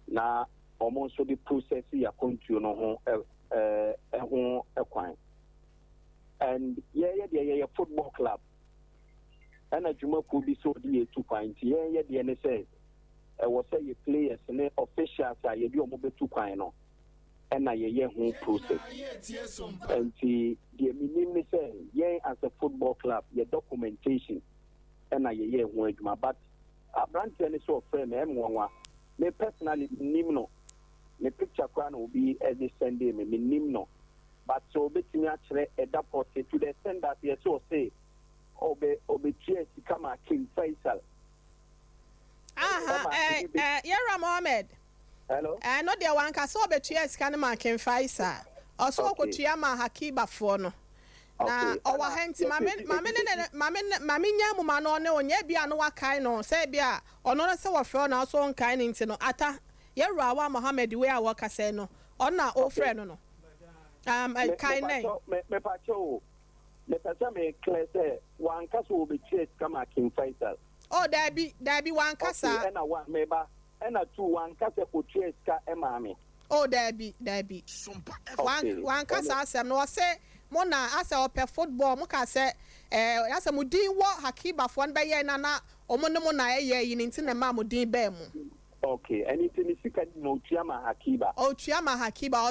now almost the process you continue no and yeah football club and a juma could be so dear 2 points the NSA I was say you players and officials are you do mobile 2 point no and I home process and the minimum say yeah as a football club your documentation and I word but a branch any sort of frame M1 me personally nimno me picture crown will be every Sunday me nimno but so bit me actually a deport to the extent that you so say obe cheers come a King Faisal Yara Mohammed hello no there one ka so obe cheers can ma King Faisal also ko tua ma Hakiba for no na owa henti mame nya muma no ne onya bia no wakai no say bia ono no se wo fro na so nkai ni nti no ata ye rawa Mohammed we a waka say no ona o frɛ no kai nai me pacho me pacha me clear say wan kasa obi cheers kama King Faisal oh dabi wan kasa na wa meba na two wan kasa ko cheers ka emame oh dabi wan kasa asem no say mona asa ope football mo ka se asa mudin wo Hakiba fo nbe ye na omo no mo na ye yi nti na ma mudin be mu okay anything is sika no tuama Hakiba o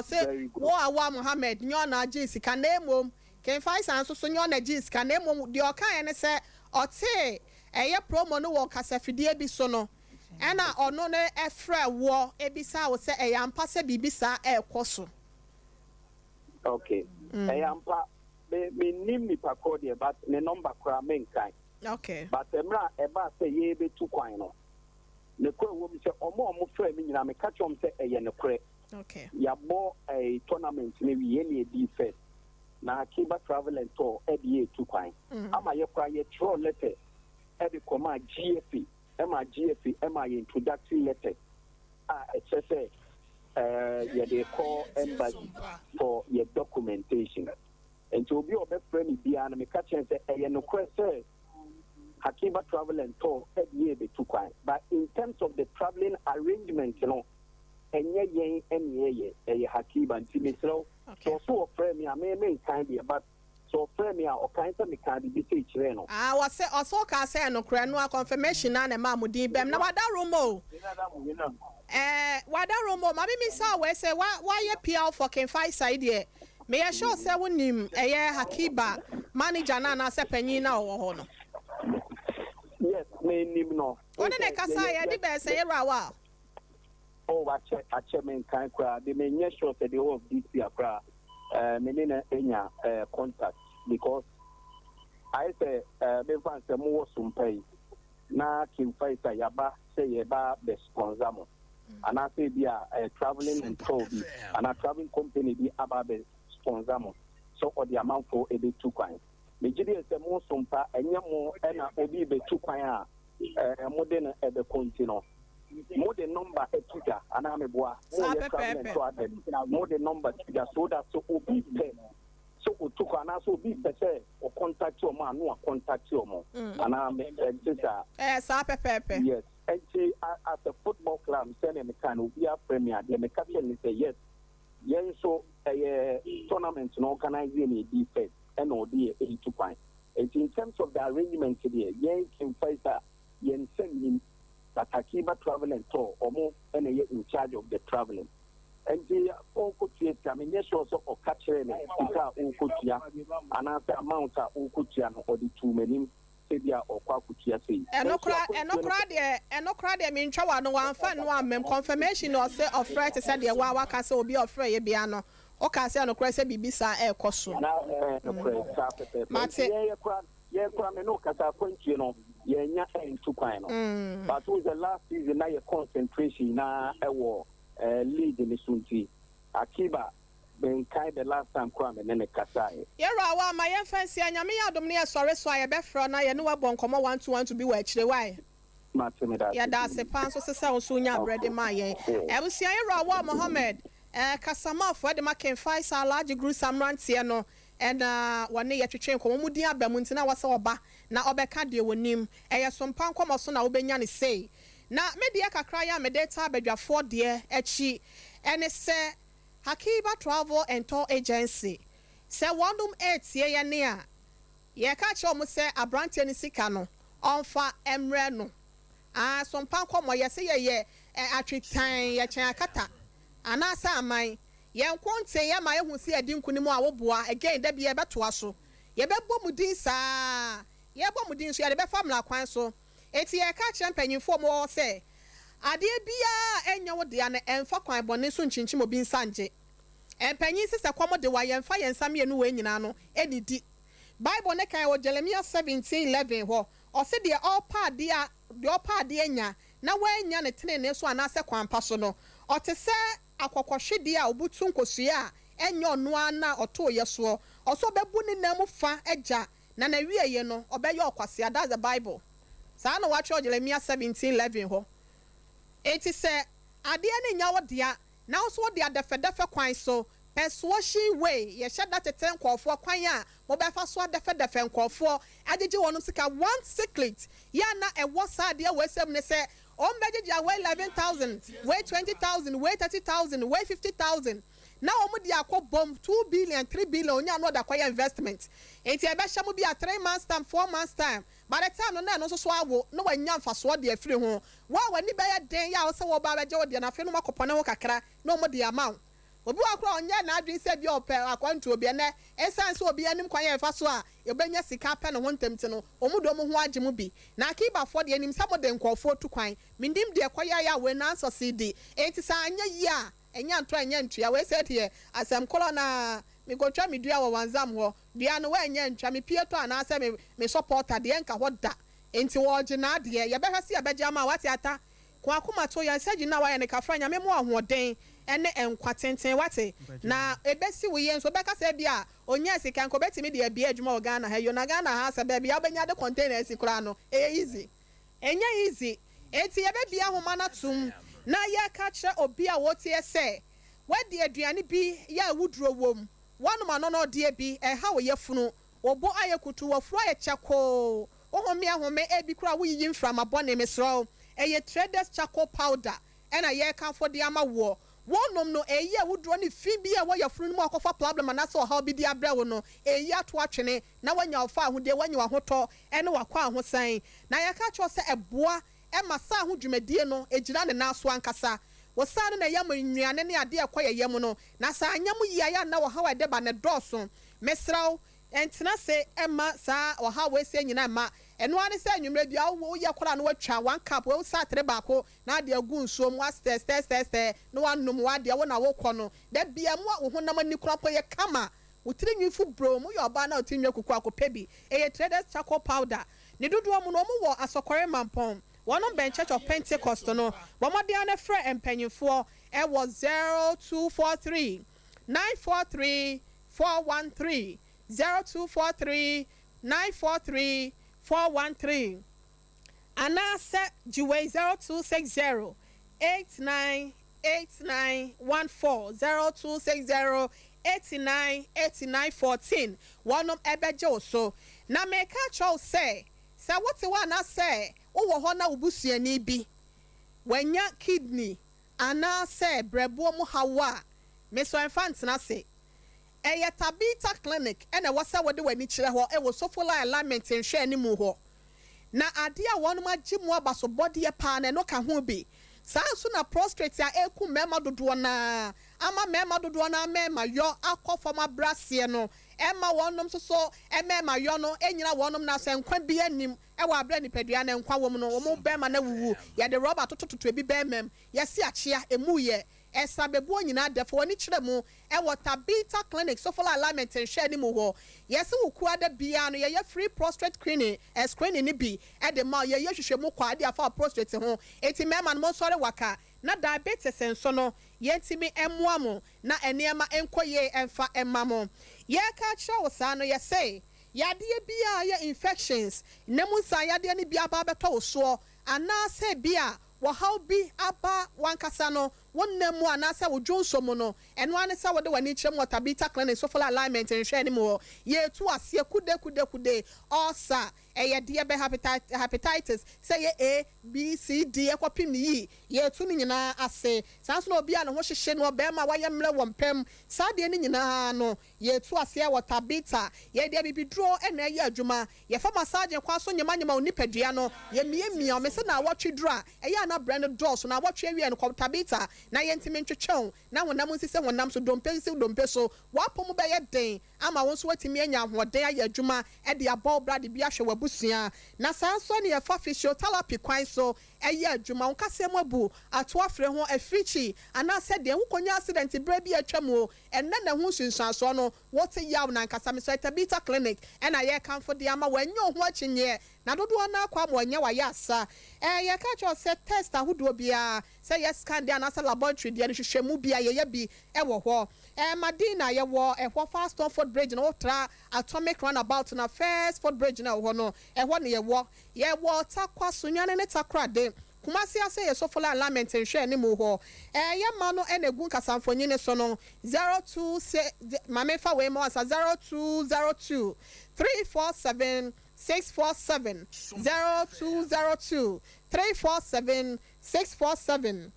se wo awa Mohammed nyo na agi sika na emom Ken Faisal so nyo na agi sika na emom de o kan ne se ote eye promo no wo kasa fidie bi so no ena ono ne efra wo ebisa wo se eyampa se bibisa ekoso okay ampa me nim ni pakodi but ne number kra menkai okay but emra eba say ye be tu kwan no ne ko wo mi se omo fra mi nyina me catch om say eye ne kre okay ya bo a tournament ne wi ye ne di first na Akiba travel and tour e di tu kwan ama ye kwa ye throw letter e be koma GFP ema introductory letter it says they call embassy for your documentation. And to be a friend, and me catch and say, no question, Hakiba travel and tour every year be too quiet. But in terms of the traveling arrangement, you know, and ye Hakiba and Timmy so a friend me, I may kind of, but so friend me, or kind of me can be teach reno. Was say also can say no crano confirmation and a mamudi bem na wada rumo. Wada rumo, mami mi saw we say why ye PL for Ken Faisal there. May I sure say wonim Hakiba manager na se panyin na wo no. Yes, me nim no. One ne kasa ye di be say rawa. Oh, I check men kind cry. They may not sure that the whole of this year cry. Menina enya contact because I say me fan say mo Sompa na King Faisal yaba say yaba be sponsor mo and I say be a traveling and tour and a traveling company be aba be sponsor mo so or the amount for e be 2 kwan me gidi say mo Sompa enya mo na obi be 2 kwan a mo de na e be continue more the number Twitter and I'm a boy more the number Twitter so that so obi so o took an also be better or contact your man no contact your mom and I'm pepe yes actually as a football club sending the can be a premier the captain say yes so a tournament no organizing a defense and or the 82 points. In terms of the arrangement today, yen can fight yen send him that Akiba travel and tour or more and in charge of the traveling. And the Okutia, I mean, yes, also or catching Okutia, and after amount of Okutia or the 2 million. Or and no crowd, I mean, Chawa, no one fan, one confirmation or say of right to say the Wawa Castle will be afraid, Biano, or Cassia, no Cressa Bibisa, air costume. Yeah, no Casa point, you know, yeah, nothing to kind. But with the last season, now your concentration, now a war, lead in the Sunti, Akiba. Ben kind the last time crime and then a Kasai. Yeah, my fancy and Yamia Domnia, sorry, so I bet for now, you know, Bon Como 1 to 1 to be watched the way. Yeah, that's a pan so soon, yeah, bread in my year. I will see Rawa Mohammed, Casama for the Macan 5 large group some rantiano, and 1 year to change Comudia Bemuntina was over. Now Obecadio with him, and some pan come soon, I'll be Yanni say. Now, maybe I can cry out my data, but you're 4 dear, and she, and it's say, Hakiba Travel and Tour Agency. Say one 8 year near. Ye catch almost say a branch in Sikano. On fa emreno. Some pan come where you say ye a trick time ya chakata. And I say mine. Ye won't say ya my who see a dinkunimo awobua again there be a betuaso. Ye be bomudisa. Ye bomudin so ya be family kwan so. Eti ye catch champagne for more say. Ade bia enya wo de ane emfa kwan bone so nchinchim obi nsanje empanyin sisa kwamo de wa yemfa yensam ye no we nyina no enidi Bible ne kan wo Jeremiah 17:11 ho o se de all part de enya na wa enya ne tene so anase kwan pa so no o te se akokohwede a obutu nkosua a enya ono ana oto yeso o so bebu ne nam fa eja na wie ye no obeye okwase. That's the Bible. Sa na wa Jeremiah 17:11 ho. It is a idea in your dear. Now, so the defe quine so persuasion way. Ye shed that a 10 call for quine, mobile fast swat defe call for. I did you want to seek a 1 secret. Yana and what's idea where some say, oh, Major, way 11,000, way 20,000, way 30,000, way 50,000. Now, Omudia bomb 2 billion, 3 billion, you know the acquire investment. It's a best will be a 3 months time, 4 months time. By the time no so swallow, no one young for sword dear free home. Why when you buy a day, ya also about Jordan, and I feel no more kakra, no more the amount. Obu akwa onya na adwin se bi opel akwantu obi ene essence obi anim kwan ye fa so a ebenya sika pe no hontemti no omudo mo ho agye mu bi na akiba fo de anim samo de nkofo tu kwan mindim de kwaya ya we na so cd enti sa anya yi a enya nto anya ntua we se tie asem kolo na me go twa me dua wo wanzam ho dua no we anya ntwa me pieto ana se me supporter de enka ho da enti wo gye na de ye be hwese ye be gya ma wati ata kwa akoma to ya se gina wa ye ne kafra nya me mo ahoden ene enkwa tenten wate na ebesi wo ye nso beka se bia onya sika nko betimi de bia adwuma organa ha yo na Ghana ha se ba bia obenya de container esikura no easy enya easy enti ye be bia homa na tum na ya ka kire obi a wotie se wadi aduane bi ya wuduro wom wanu ma no de bi ha wo ye funu obo ayekutu wo fru aye chako ohome ahome ebi kura wo yi mframa bone mesro eye traders charcoal powder ena ye kan for de ama wo wonom no eye wuduro ni fi bi a wo ye funu mu akofa problem na so ha bi di abra wo no eye ato atwene na wanya ofa ahode wanya wahoto ene wakwa ahosan na ye ka cho se eboa ema sa ho dwumadie no egira ne naso ankasa wo sa no na yam nnuane ne ade ekoye yam no na sa anyam yia ya na wo ha wa de ba ne doso mesraw entena se ema sa wo ha we se nyina ma eno ane se anwumre bia wo ye kora no watwa 1 cup wo sa tere baako na ade agu nsuo mu stest no wanom wa de wo na wo kɔ no da bia mu wo honam ani kora po ye kama wotiri nwifu bro mu yo ba na wotiri nwakuku akopɛ bi eye traders charcoal powder ne dodo mu no mu wo asokore mampon one on Church of Pentecost no wamadiane frɛ empanyinfoɔ it was 0243 943 413 0243 943 413 anase jiwe 0260 898914 0260 898914 one of ebejo so na make a chow say what you wanna say wo ho na obusuani bi wanya kidney ana se brebo mu hawa me so infant na se eye Tabita clinic ena wasa wode wani kire ho e wo sofola alignment nhwe ani mu ho na ade a wonu magye mu abaso body e pa na no ka ho bi saa so na prostrate a eku mema dodo na ama mema dodo na mema yo akofoma brasie no ema wonom so mema yo no enyina wonom na se nkwa bi anim e wa abra nipadua na nkwa wom no wo bema na wuwu ye de rubber tototo ebi bemem ye si achia emu ye esa bebu nyina defo woni kire mu e Tabita clinic so full alignment nhwe ni mu ho yesi wuku ada bia no ye free prostate screening ni bi e de ma ye hwehwe mu kwa ade afa prostate ho eti mema no sori waka na diabetes enso no yentimi emuamu na enema enkoye emfa emamo ye ka chawo sa no ye say yade bia ye infections nemu sa yade ni bia ba beto so ana se bia wo how bi aba wankasa no wonnemu anasa wo dwonsomo no eno ane sa wode wani kyerem Tabita clinic so full alignment nhwe ni mu ye tu ase kude osa eye de be hepatitis say ye A B C D ekopim ni yi ye tu ni nyina ase sanso no obi a no ho hyehye no be ma waye mre wo mpem sa de ni nyina no ye tu ase wo Tabita ye de bibidro ena ye adwuma ye fa massage kwa so nyema onipadua no ye mie me se na awotwe a eye na brand doors na awotwe awie no Tabita na yentimi ntwetwew na wonam nsise wonam so dompe so wapom be ye den ama won so watimi anya ahoden aye adwuma e de abol brad bi ahwe wabusua na sanso ne ye fa physiotherapy kwan so eye adwuma won kasem abu ato afre ho africhi ana se de wokonya accident bra bi atwam o enne na ho sunsuaso no wote yaw na nkasa me so Tabita clinic e na ye kanfo de ama wanyo ho akinye na dodo na akwa mo anya wa yasa ye ka cho se test ahodo bia se yes scan dia na sa laboratory dia ni hwehwemu bia ye bi e wo ho Madina ye wo e ho fast Ford bridge no tra atomic runabout na first Ford bridge na wo no e ho ne ye wo takwa sunyane ne takrade Kumasi ase ye so full alignment nhwe ni mu ho ye ma no e na egu kasamfonyi ne so no 02 mame fa we mo asa 0202 347 647 0202 347 647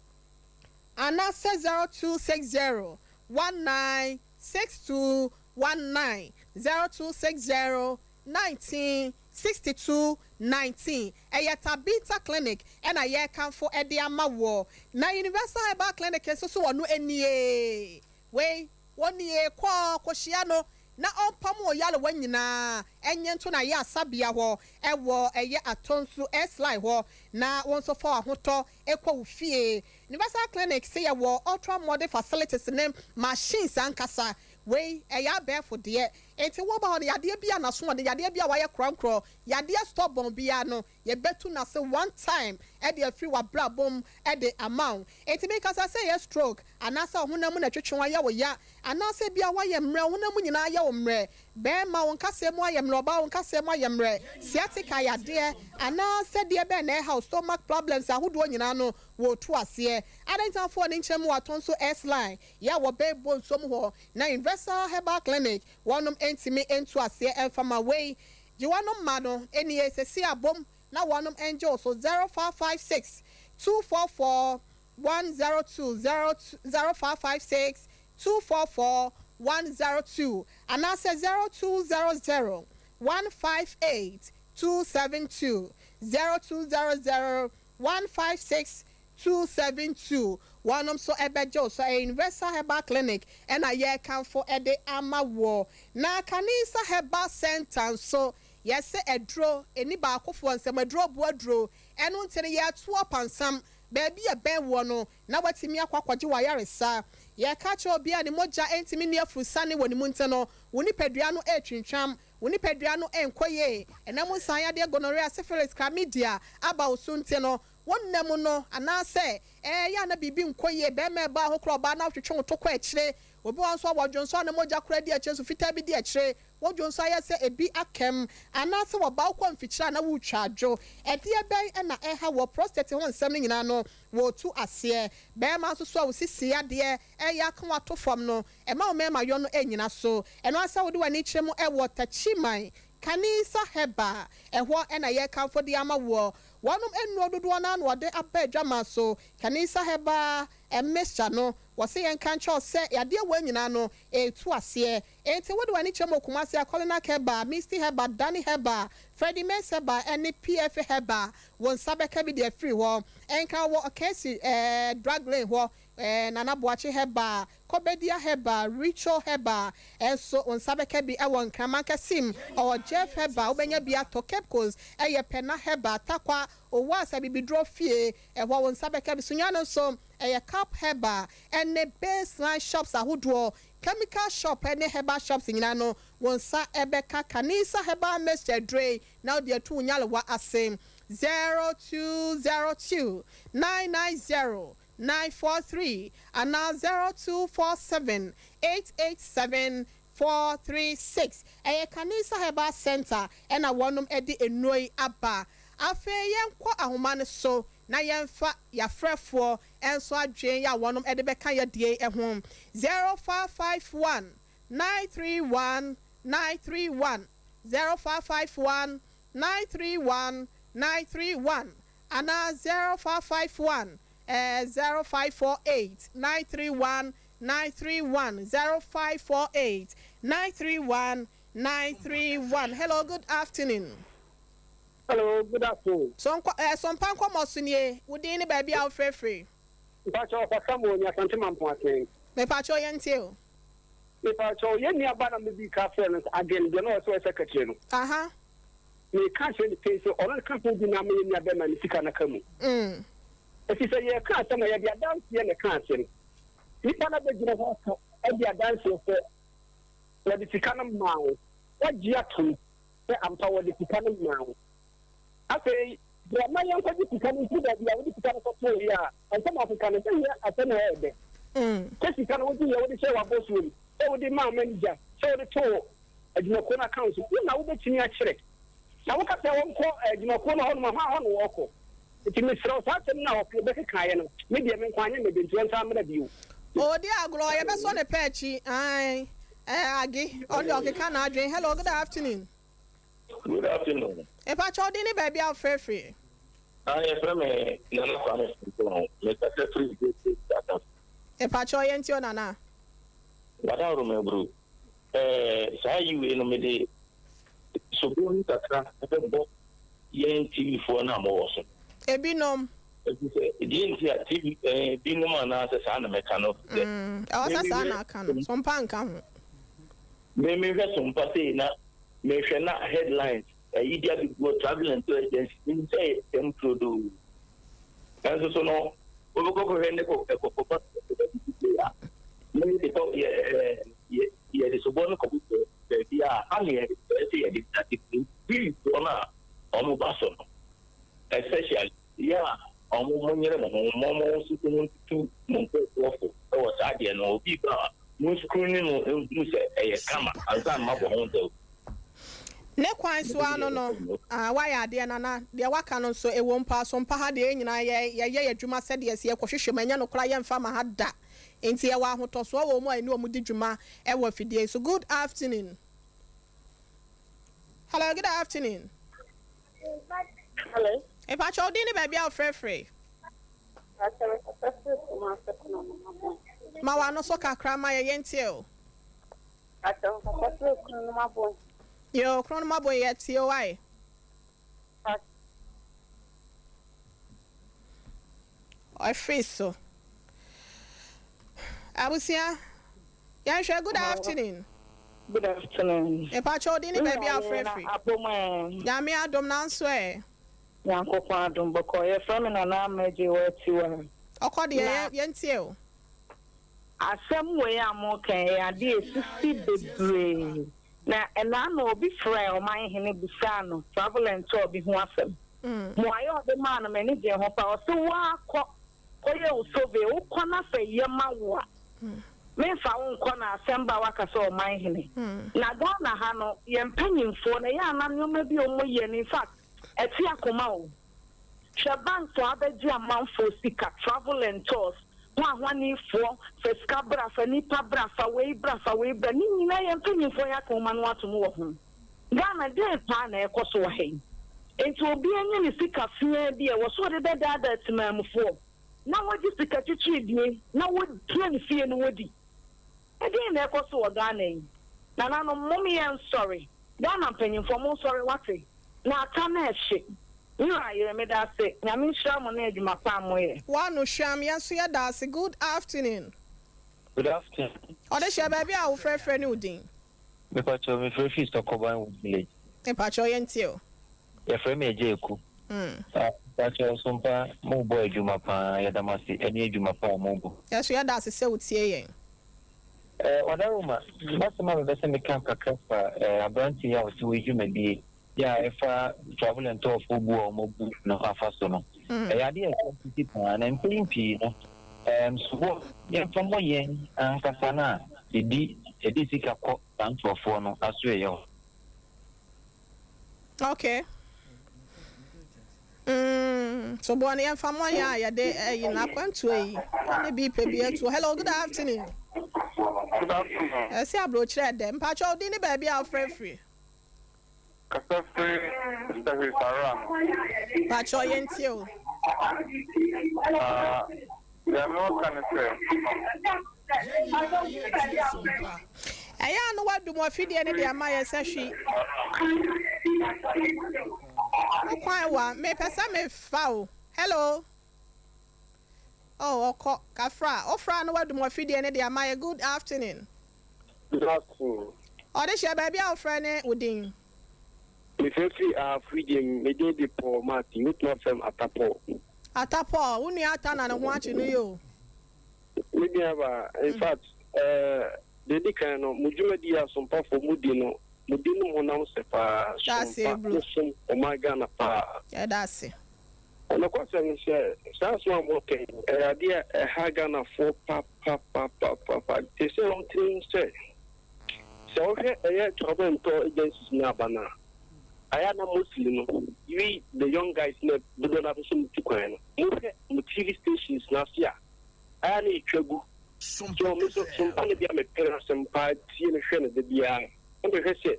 and now say 0260 196219 0260 1962 19 Tabita clinic and I come for Ediama war na Universal Herbal Clinic so wonu enie we woni e kwa koshiano na ompamo yale wanyina enye na ya sabia ho ewo eye atonsu slide ho na won so for ahoto ekwa ufie Universal Clinic say ya wo ultra modern facilities name machines ankasa we eya barefoot de enti wo ba ho yade bia na so de yade bia wa ye krankro yade stop bon bia no ye betu na say one time e de free wa bra bom e de amount enti make us say ye stroke anasa honam na twetwe ya wo ya anasa bia wa ye mre honam nyina ya wo mre be ma won kasem wa ye mre oba won kasem wa ye mre sciatica yade anasa de be na house stomach problems ahodo nyina no wo tu ase adentan for ne nkyem wa tonso S line ya wo be bon som ho na Universal Herbal Clinic wonum entimi entu ase enfama way jiwanom mano eni esesi abom na wonum angel so 0556 244 102 0556 244 102 and I say 0200 158 272 0200 156 272 one so ebejo so a Universal Herbal Clinic and a year can for a day ama war na kanisa Herbal Center so yes a draw any back of one some a draw boardrow and until the year 2 upon some baby a bear one na wati mi akwaji wayaresa ye catch obi ani moja entimi ne afusane woni munteno woni pedua no etwintwam woni pedua no enkoye enam san de gonorrhea syphilis chlamydia aba osunte no wonnam no anase ya na bibi nkoye be me ba ho kro ba na twetwe to kwa akire obi wan so wadwonso na moja kra di akire so fita bi di akire wodwonso ayese ebi akem anase wo ba kwa mfikira na wutwadwo edie ben na ha wo prostate ho nsem nyina no wo tu ase be ma so so awosisi ade ya kan wato fam no e ma o me ma yo no enyina so eno asa wo de wani kyerem e wo tachiman Kanisa heba ehwo ena ye kanfo di ama wo wonum enu dodo na no de aba adwama so kanisa heba emesha no wose yen kan cho se yade wa nyina no etu ase enti wode wani chemo kumase akolina heba Misty heba Danny heba Freddie Mens heba ene PF heba won sabeka bi de free ho enka wo okesi drag lane ho Nana Boachi heba Kobedia heba Richo heba enso on sabeka bi ewon kramanka sim or Jeff heba ubenya bi ato Kepkos eye pena heba takwa owa sabi bi draw fie ewo on sabeka bi sunyano so eye cap heba ene baseline shops ahodo chemical shop ene heba shops nyina no wonsa ebeka kanisa heba Mr. Dre now the two nyalewa asem 0202 990 943 and now 0247 887 436. Kanisa Heba Center and a one edi enoi aba. Afe yenkwa ahomane so na yemfa ya frefo enso adwen ya wonom edi beka ya die ehom 0551 931 931 0551 931 931 and 0551 0548 931 931 0548 931 931. Hello, good afternoon. Hello, good afternoon. Sompa Nkomo sunye wudi ni baby out free. Pacho pasamo nya santima mpwake. Me pacho yentio. Me pacho yen ya bana me bi cafe again de no so secretary no. Aha. Me can't say the case on can do na me nya be man sika na kamu. If you say you can't tell me you dance here in the country. You cannot be given a dance for the Ticanum now. What Giatu? I'm told the Ticanum now. I say, there are my young people coming to that. You are to come for 2 years, and some of the can say, I don't know. Just you cannot do what say about boss room. So the man manager, so the tour, a Junakona Council. You know what you check. Now, look at the one call a Junakona on my walk. It is so certain now, Quebec Kayan, maybe I'm inquiring maybe 1 time review. Oh, dear Gloria, that's on a patchy. Aggie, on your can drink. Hello, good afternoon. Good afternoon. If I told any baby out free. I am from a If I show you into Nana. What I remember, say you in a minute. So, going to book yen TV for an hour. Ebinom. Didn't see a TV, Binom and as a son of mechanic. I was a son of Canon, some panka. Maybe have some passina, may not headlines. A idiot go traveling to agency, didn't say them to do. As so no, we will go ahead and go. Maybe they thought, yeah, the suborn computer, they are only a really almost basso. Especially, yeah, almost 1 year, almost 2 months awful. I was idea no people. Most screening will say a camera, as I'm up on the ne kwan so ano no why ade na na de waka no so e won pa so mpa ha de nyina ye adwuma se de se kwohwehwe manya no kra ye mfa ma ha da enti ye wa hoto so wo mu ani o mu di dwuma e wa fidie. So good afternoon. Hello, good afternoon. Hello. E pa cho di ni baby out free. Ma wa no so kakra ma ye yentie o. Yo, Chronoma boy at COI. I feel so. I was here. Yeah, sure. Good afternoon. Good afternoon. A patch of dinner, baby, I'm free. Yami, I don't answer. Yanko Pardon, Bokoya from an anamaji where you are. O call the Yentio. As some way I'm okay, I did 60 degree. Na ena no obi frɛ o man hene bisano travel and tour bi ho asɛm mo ayo de man na mani je ho pa o so wa kɔ koye o so be o kɔ na fɛ yema wo me fa wo nkɔ na asɛm ba waka so o man hene na Ghana ha no ye mpanyimfo na ya na nyoma bi o mo ye ni fact eti akoma o hwɛ bank to abeji amanfo sika travel and tours Wani for Fescabra, Fenipa Brafa, way Brafa, way Benina, and Penny for Yakoman, what to move him. Ghana dey pa na ekoso wa hen enti obi anya ne sika fia bi e wo so de beda that mamfo na wodi sika chichi die na wodi ne fie no wodi e dey na ekoso wa Ghana yi na no mommy am sorry Ghana mpanyimfo mo sorry wate na aka na ehye ayere me da se nyame hwa mo na adwuma pa mo ye wa no hwam yeso ya da se. Good afternoon. Good afternoon. Ode hwe baby a wo frefre ne udin Me pacho me free feast Okoban village. E pacho yentio. Ya frame ejeku. Pacho Sompa mo boy adwuma pa ya damasi eni adwuma pa mo bo. Yeso ya da se utie yen. Wadaruma basema me bese me kan kakra abranti ya oti we dwuma bi ya efa travel and tour for bu o mo bu no afa so no. Ya de e ti pa na mpimpi no. So ya from yen ankasa na edi sika ko bankrofo no aso e yo. Okay. So bon ya famwa ya de na kwantu yi. Na bi pe bi eto. Hello, good afternoon. Good afternoon. See abro chire dem. Pa cho di ni ba bia free. Kasa free Mr. Sara. Pa cho yentio. Ya no kan say. Aya no wadu mo afidie ne de amaye sehwi. Okwan wa me pesa me fa o. Hello. Oh, oko kafra. Ofra no wadu mo afidie ne de amaye. Good afternoon. Good afternoon. Ode hye baby a ofra ne udin. Me free freedom me dey the poor Martin with not from Atapo. Atapo, uni ata na ho achi no yo. Me dey have in fact they dey kind of mujumadi ya Sompa for mudi no mo na se pa Sompa o my Ghana pa. Yeah, that's it. And of course I say that's one more thing. Idea ha Ghana for pa. They say one thing say so here trouble to agencies na bana. I am a Muslim. You the young guys ne do not have some to coin. Mu TV stations last year. I am a trouble. So some pan be a parents and party and a the BI. And they say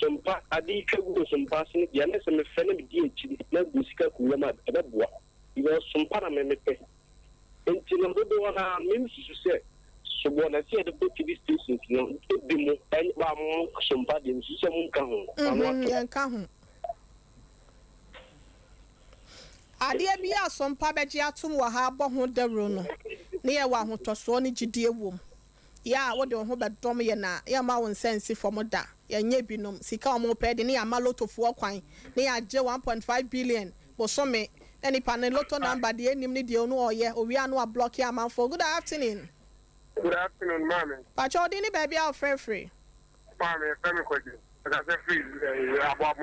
some part I did trouble some passing the honest and the fellow DH, not Busika Kulama and a boy. You are some parliament. Until number one means to say. So when I see the TV stations, you know, be more and somebody in some can. Adia be a some pabeji atum wa ha bo ho dawro no. Ne wa ho toso ne gidie wom. Ya wo de ho bedom ye na ya ma won sense for moda. Ya nya binom sika o mo pe de ne ya ma lotofo kwan. Ne ya je 1.5 billion. Bo so me any panel lotto number de enim ne de no oye owi anu a block ya man for. Good afternoon. Good afternoon, Mammy. Pacho dini baby out free. Mammy, family question. I said free about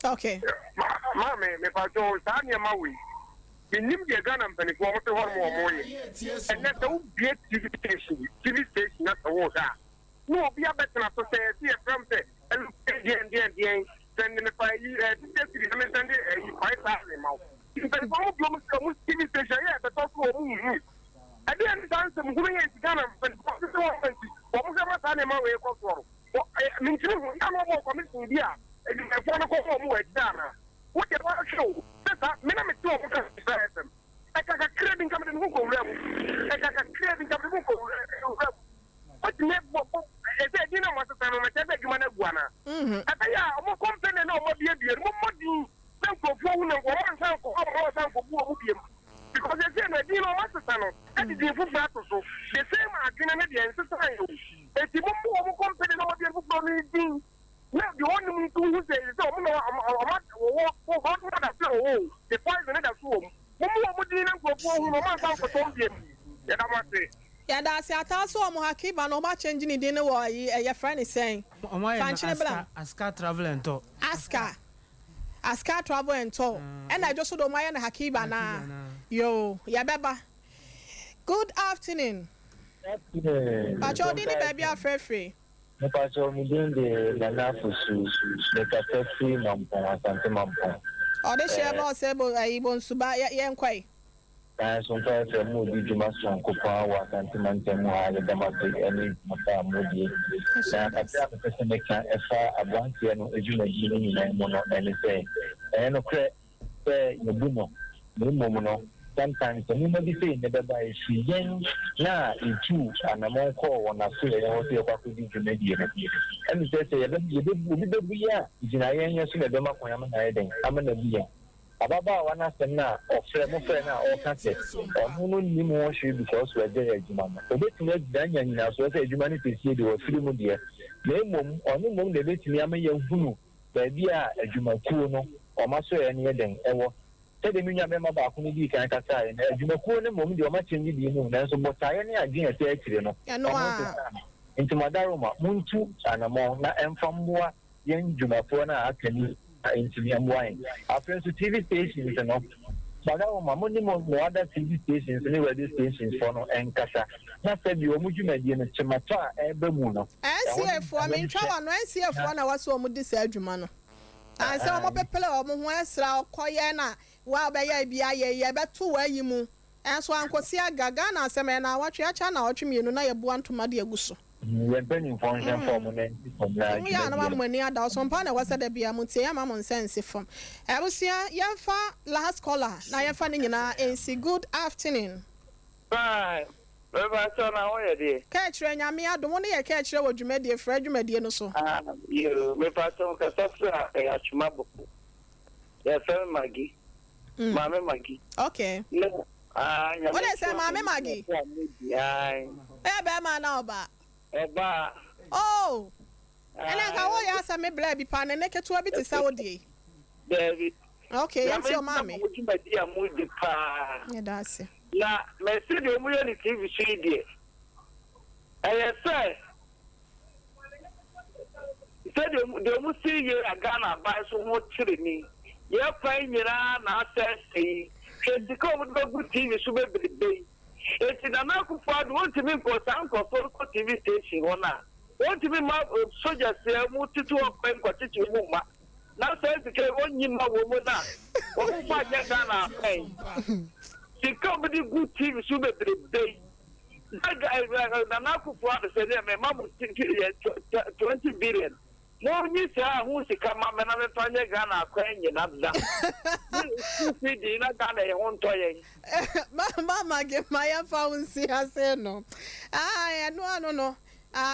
okay. Mammy, me Pacho, Tanya Maui. You need to get and penny for one more. And that's all be TV station, not the water. No, be a better to say, from the and sending the fire, sending a 5,000 mouth. If there's no problem, TV station, yeah, but also. I didn't dance some going to Ghana, but what was ever time in my way across the world? I mean, I'm not committing here. And if I want to go home with Ghana, what do you want to show? That's a minimum to them. I got a craving coming in Hugo level. I got a craving coming in Hugo level. But never, I said, you know, what's the time of my Guana. I say, yeah, I'm more confident of what you're doing. What more than for phone and one time for Bubium. Because they say that you know what's the channel. That is the food battle. So the same argument at the end of the time. If you want more company, no one will do anything. Now the only thing who says, "Oh, I'm the 5 minutes at home." Yeah, that's it. I also am happy, but no much changing in dinner. Your friend is saying, Aska travel and talk. Aska travel and talk. And I just don't mind Hakiba na. Yo, yeah, baba. Good afternoon. Pacho, didn't baby are free. Pacho, me doing the Nanafusu, the Cafe Mampon, Santa Mampon. Oh, the share about Sebo, I won't suba yan quay. kan so nka se mo di juma so ko pa wa kan ti man te mo ha le dama te eni mata mo di na ka ta se me kan e fa abranti no ejuma di ni na mo no ene se no kre se no buno mo no sometimes the moment you say never buy she yen na itu anamon call on a so e ho se kwa kudi juma di and say you be ya jina yen so le dama ko yama na eden amana bi yen ababa wana senna ofre mo fre na o ka se onu ni mo hwe because we dey ejuma no obetumi adanya nyina so say ejuma ni pesi de o firi mu de na emom onu mom de betumi amaye hunu ba bia ejuma kuo no o ma so ye ne eden ewo sɛ de minya mema ba ko ni di kan kasa ye na ejuma kuo ne mom de o ma chenji di mu na so botaye ne agye ete akire no nti madaroma muntu anamo na emfamboa yen jumafo na akani into wine. After TV stations and all. But my money more other TV stations and radio stations for no and Casa. Not said you would you made in a Chimata and Bemuno. NCF, I mean, Travel, NCF, one was so much this Edgemano. I saw my people of Mwesra, Koyana, while by BIA, but 2 where you move. And so Uncle Sia Gagana, Semana, watch your channel, watch me, you know, you want to Madia Gusso. We're burning function for yeah, no money at Sompa was at the Biamutia, Mamon sense from. I was here, Yafa last caller. Now you're finding in a good afternoon. Bye. Catch Renya, the one you catch what you made, dear Fred, you made no so. You may pass on Casafra, a Chumabu. Yes, Maggie. Mamma Maggie. Okay. What I say, Mamma Maggie? Yeah, Bama now, ba. Oh, and I can ask me blabby pan and naked to a bit of Saudi. Okay, I'm your mommy. That's it. Now, my city, really TV CD. I say, the Musi, a Ghana buy so much chili. You're playing your own assay. Can the good TV should be the day. It's in an uncle want to be for some TV station or not. Want to be my soldiers there, moved to a pen, what it you woman. Now says the one you know, woman. What fight that down? The company good TV should be the day. That guy, an uncle father said, my mom was 20 billion. No, you say, who's the come up and I'm a funny Ghana, crying in that. See, not done a own toy. Mama, get my phone, see, I say no. No.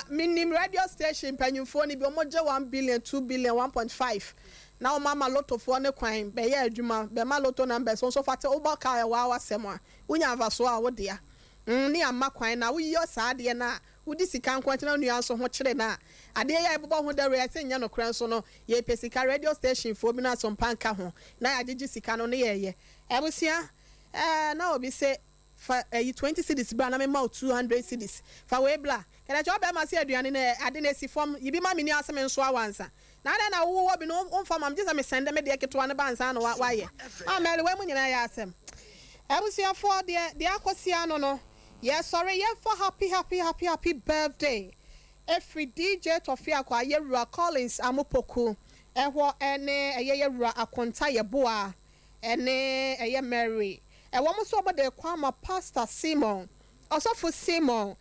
Minim radio station, penny phone, be moja 1 billion, 2 billion, 1.5. Now, Mama Lotto for no crime, be ya, Juma, be my Lotto numbers, so far to Obaka, wow, Sema. We have a swallow, dear. Near Maquine, now we your sad, na. Would this can continue on your so much na? A day I bought with the racing Yano Cransono, ye Pesica radio station for me not some panca home. Now I did you see canon ye. I was here. Now be say for 20 cities, but I'm about 200 cities. For Webla, can I job by myself? I didn't see from you be my mini awesome and so once. Now then I will be no from I'm just a send them a decade to one bands. I know why. I'm married women and I ask them. I was here for the Aquasiano. No. Yes, sorry, yeah, for happy birthday. Every DJ Tofia kwa Yerua Collins Amupoku. Ewa ene Yerua Akonta Yeboa. Ene Mary. Ewa musoba de kwama Pastor Simon. Also for Simon.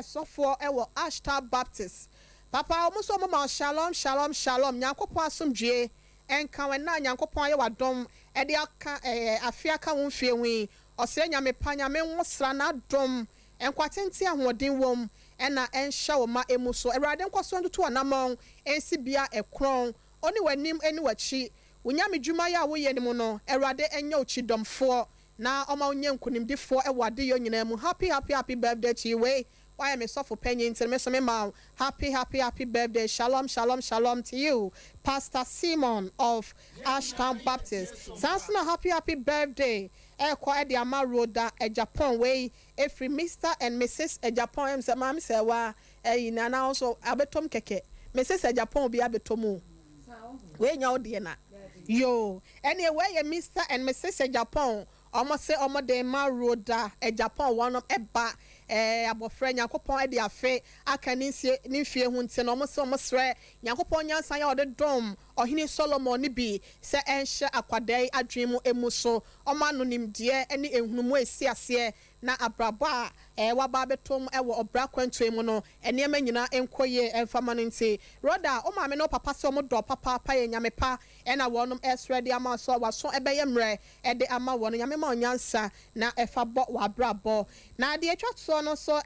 So for ewa Ashtar Baptist. Papa muso mama shalom. Nyankopon asomdwe. Enka wena nyankopon ye wadom. Ede aka afiaka wonfie wi. Ose nyame panya me nwosra na dom enkwatenti ahoden wom ena enhya wo ma emu so erade nkwaso ntoto anamon ensibia ekron oni wanim eni wachi wonyame dwuma ya wo ye nim no erade enya ochidomfo na oma onye nkunimdifo ewade yo nyina mu happy birthday to you we why am so for penny nti me so me ma happy birthday shalom to you Pastor Simon of Ashtown Baptist sansuna happy birthday Eko Edi Amaroda a Japan way every Mr. and Mrs. a Japan mam say wa na also abetom keke Mrs. a Japan be abetomu we nya odi na yo anyway Mr. and Mrs. a Japan almost say omo de Amaroda a Japan one of eba abofra Nyankopon e de afe aka ne mfie hu nti no mo se mo sre Nyankopon nyansa ya ode dom ohini Solomon ni bi se enhye akwadai adwemu emu so oma no nimde ene ehunmu esiase na abrabo a waba betom wo obra kwantu emu no enema nyina enkoye emfama no nti roda o ma me no papa se o mo do papa pa ye nyame pa ena wonom esredi ama so waso ebeye mre ede ama wono nyame ma onyansa na efa bo wabrabo na de atwato no so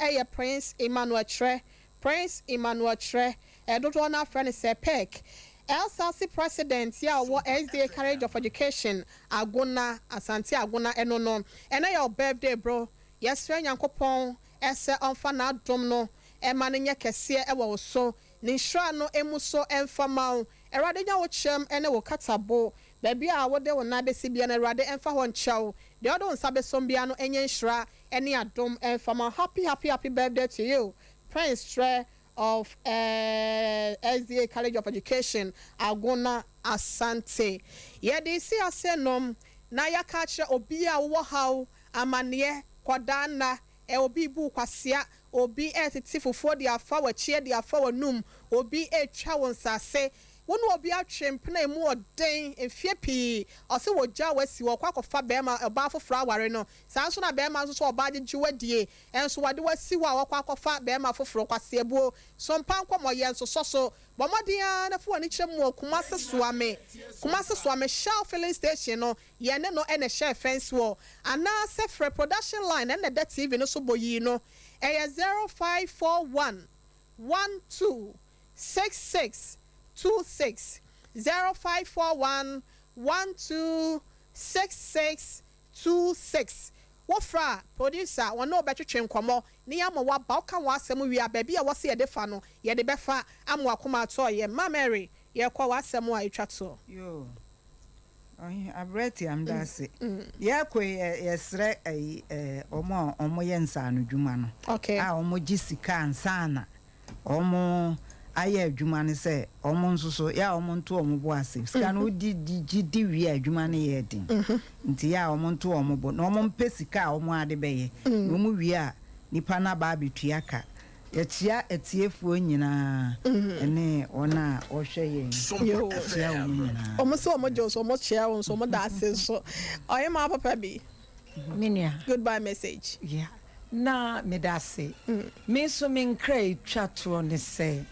Prince Emmanuel Tre dodo na friend se pek LCC president ya wo SDA College of Education Agona Asante Agona eno no ena your birthday bro yesre Nyankopon ese onfa na adom no ema ne nye kese wo so ni hra no emu so emfama erade nya wo chem ene wo katabo baby a wo de wo na besi bia na erade emfa ho nchaw de odo nsa besom bia no enye hra ene adom emfama happy birthday to you Prince Tre of SDA College of Education Agona Asante yedi si asenom na yakache obi a wo haw amane kwadana obi bu kwasia obi etitifofo de afa wachie de afa wanum obi etwa wonsase wonu obi atwempna emu oden efie pi ose wogja wasi wo kwakofa bema eba foforo aware no sanso na bema so oba agye wadie enso wade wasi wo akwakofa bema foforo kwase ebuo Sompa Nkomo yenso soso bomodia na fo ani kyeremu Kumase Suame Shell filling station no ye ne no ene share fence wo ana se production line ene that TV no so boyi no 0541 1266 26 0541 126626 wofra producer wono betwetwe nkomo ne ya wa ba ka wa asem wi a ba bia wo se ye de fa no ye de befa amwa akoma ato ye ma Mary ye kwa wa asem a etwato yo abreti am dase ye kwe yesre omo ye nsa no dwuma no okay a omo gisika ansana omo aye adwuma ne se omo nsoso ya omo nto omo bo ase sika no di wi adwuma ne ye din nti ya omo nto omo bo no omo mpesika omo ade beye no mu wi a nipa na ba betua ka etia etiefuo nyina ene ona ohwe ye etia wo nyina omo so omo jo so omo chia won so omo da ase so oye ma papa bi minia goodbye message yeah na medase me so men krai twato ne se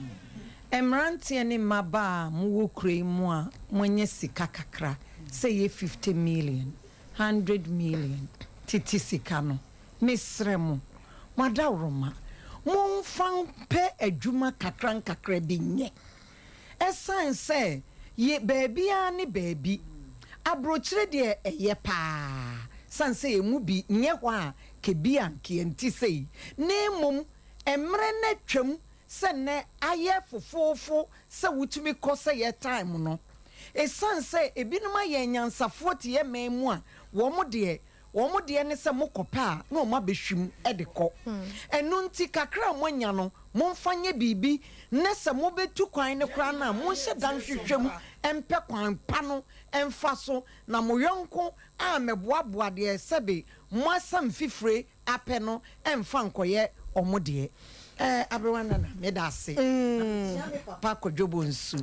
emrantie ne maba mu wo krai mu a monye sika kakra say ye 50 million 100 million titi sika no mesremu madawroma mon fan pe adwuma kakra bi nye esan say ye baby ani baby abrochire de eye pa san say emu bi nye ho a kebia kienti sei nemum emre na twam se ne aye fofofo se wutumi kose ye time no esan se ebinum aye nyansafo te ye memu a wo mo de ne se mokopa na o ma behwim edekọ enu nti kakra monya no momfanye bibi ne se mo betu kwan ne kra na mo hye dan hwehwem empe kwan pa no emfa so na mo yonko a meboaboa de sebe mo asam fifre apẹ no emfa nkoye omode abrewana na medase papa kojobo nsu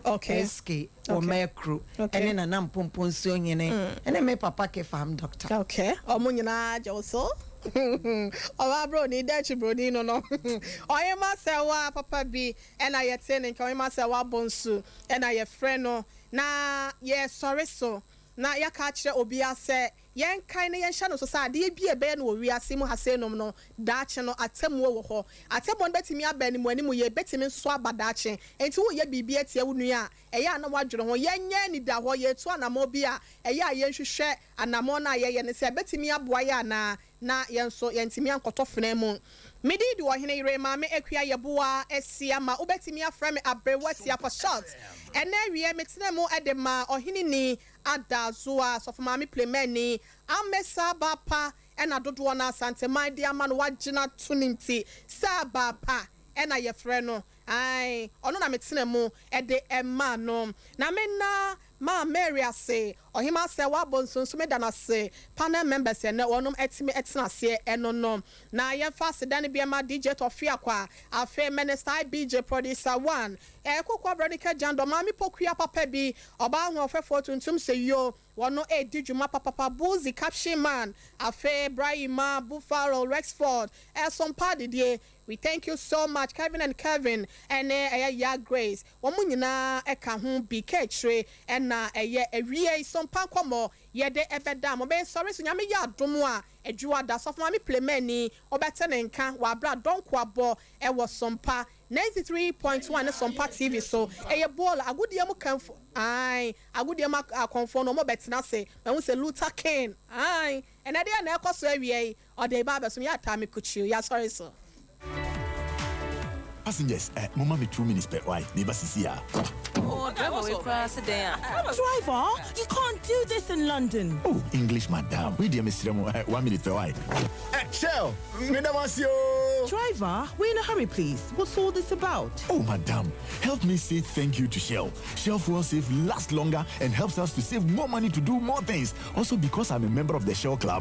SK o mekro ene na nampompo nsu onyene ene me papa ke fam doctor okay omunyina joso owa bro ni dachi bro ni no oye ma se wa papa bi ena ye tene nke oye ma se wa bonsu ena ye friend no na ye sorry so na ya ka kire obi ase yen kan ne yen hya no so sa de bi ebe no wi ase mu hase nom no daache no atemu wo ho atemu no betimi aba ni mu ani mu ye betimi so aba daache enti wo ye bibi atie wo nua eya na wadworo ho yenye ni da ho ye to anamo bi a eya ye hwehwe anamo na ye ne se betimi aboa ya na yen so yentimi ankoto fena mu midi di wo hene yire ma me akua yeboa esia ma ubetimi afra me abrewati apa shot ene wie metena mu edema ohini ni adazoa so for mami plemeni amesa bapa ena dodo na asante man dia ma no wagina tuninti sa bapa ena ye frɛ no ai ono na metena mu ede emma no na me na ma Mary ase ohima se wa bonso me da na se panel members e na wonom etime etena se eno no na ye fa se dan bia ma DJ Tofia kwa afa minister BJ producer 1 kokwa bronica jando mami pokua papa bi oba ho ofefo tuntum se yo wono di dwuma papa buzi caption man afa Brahima Buffalo Rexford Sompa de we thank you so much Kevin and ya Grace womu nyina eka ho BK tre na ewie Sompa Nkomo yede ebeda mo be sorry so nyame ya domo a edwua da so mami plemani obete ne nka wa bra donko abo wo Sompa 93.1 Sompa TV so ball agudie mu kanfo ai agudie ma akonfo no mo betina se me se Luther King ai enade na ekoso awie o de ba beso ya tami kuchu ya sorry so Passengers, Mama, me 2 minutes per why. Neighbor Cecilia. Oh, driver, you can't do this in London. Oh, English, madam. We dear Mr. 1 minute per why. Shell, me never see you. Driver, we're in a hurry, please. What's all this about? Oh, madam, help me say thank you to Shell. Shell Fuel Save lasts longer and helps us to save more money to do more things. Also, because I'm a member of the Shell Club,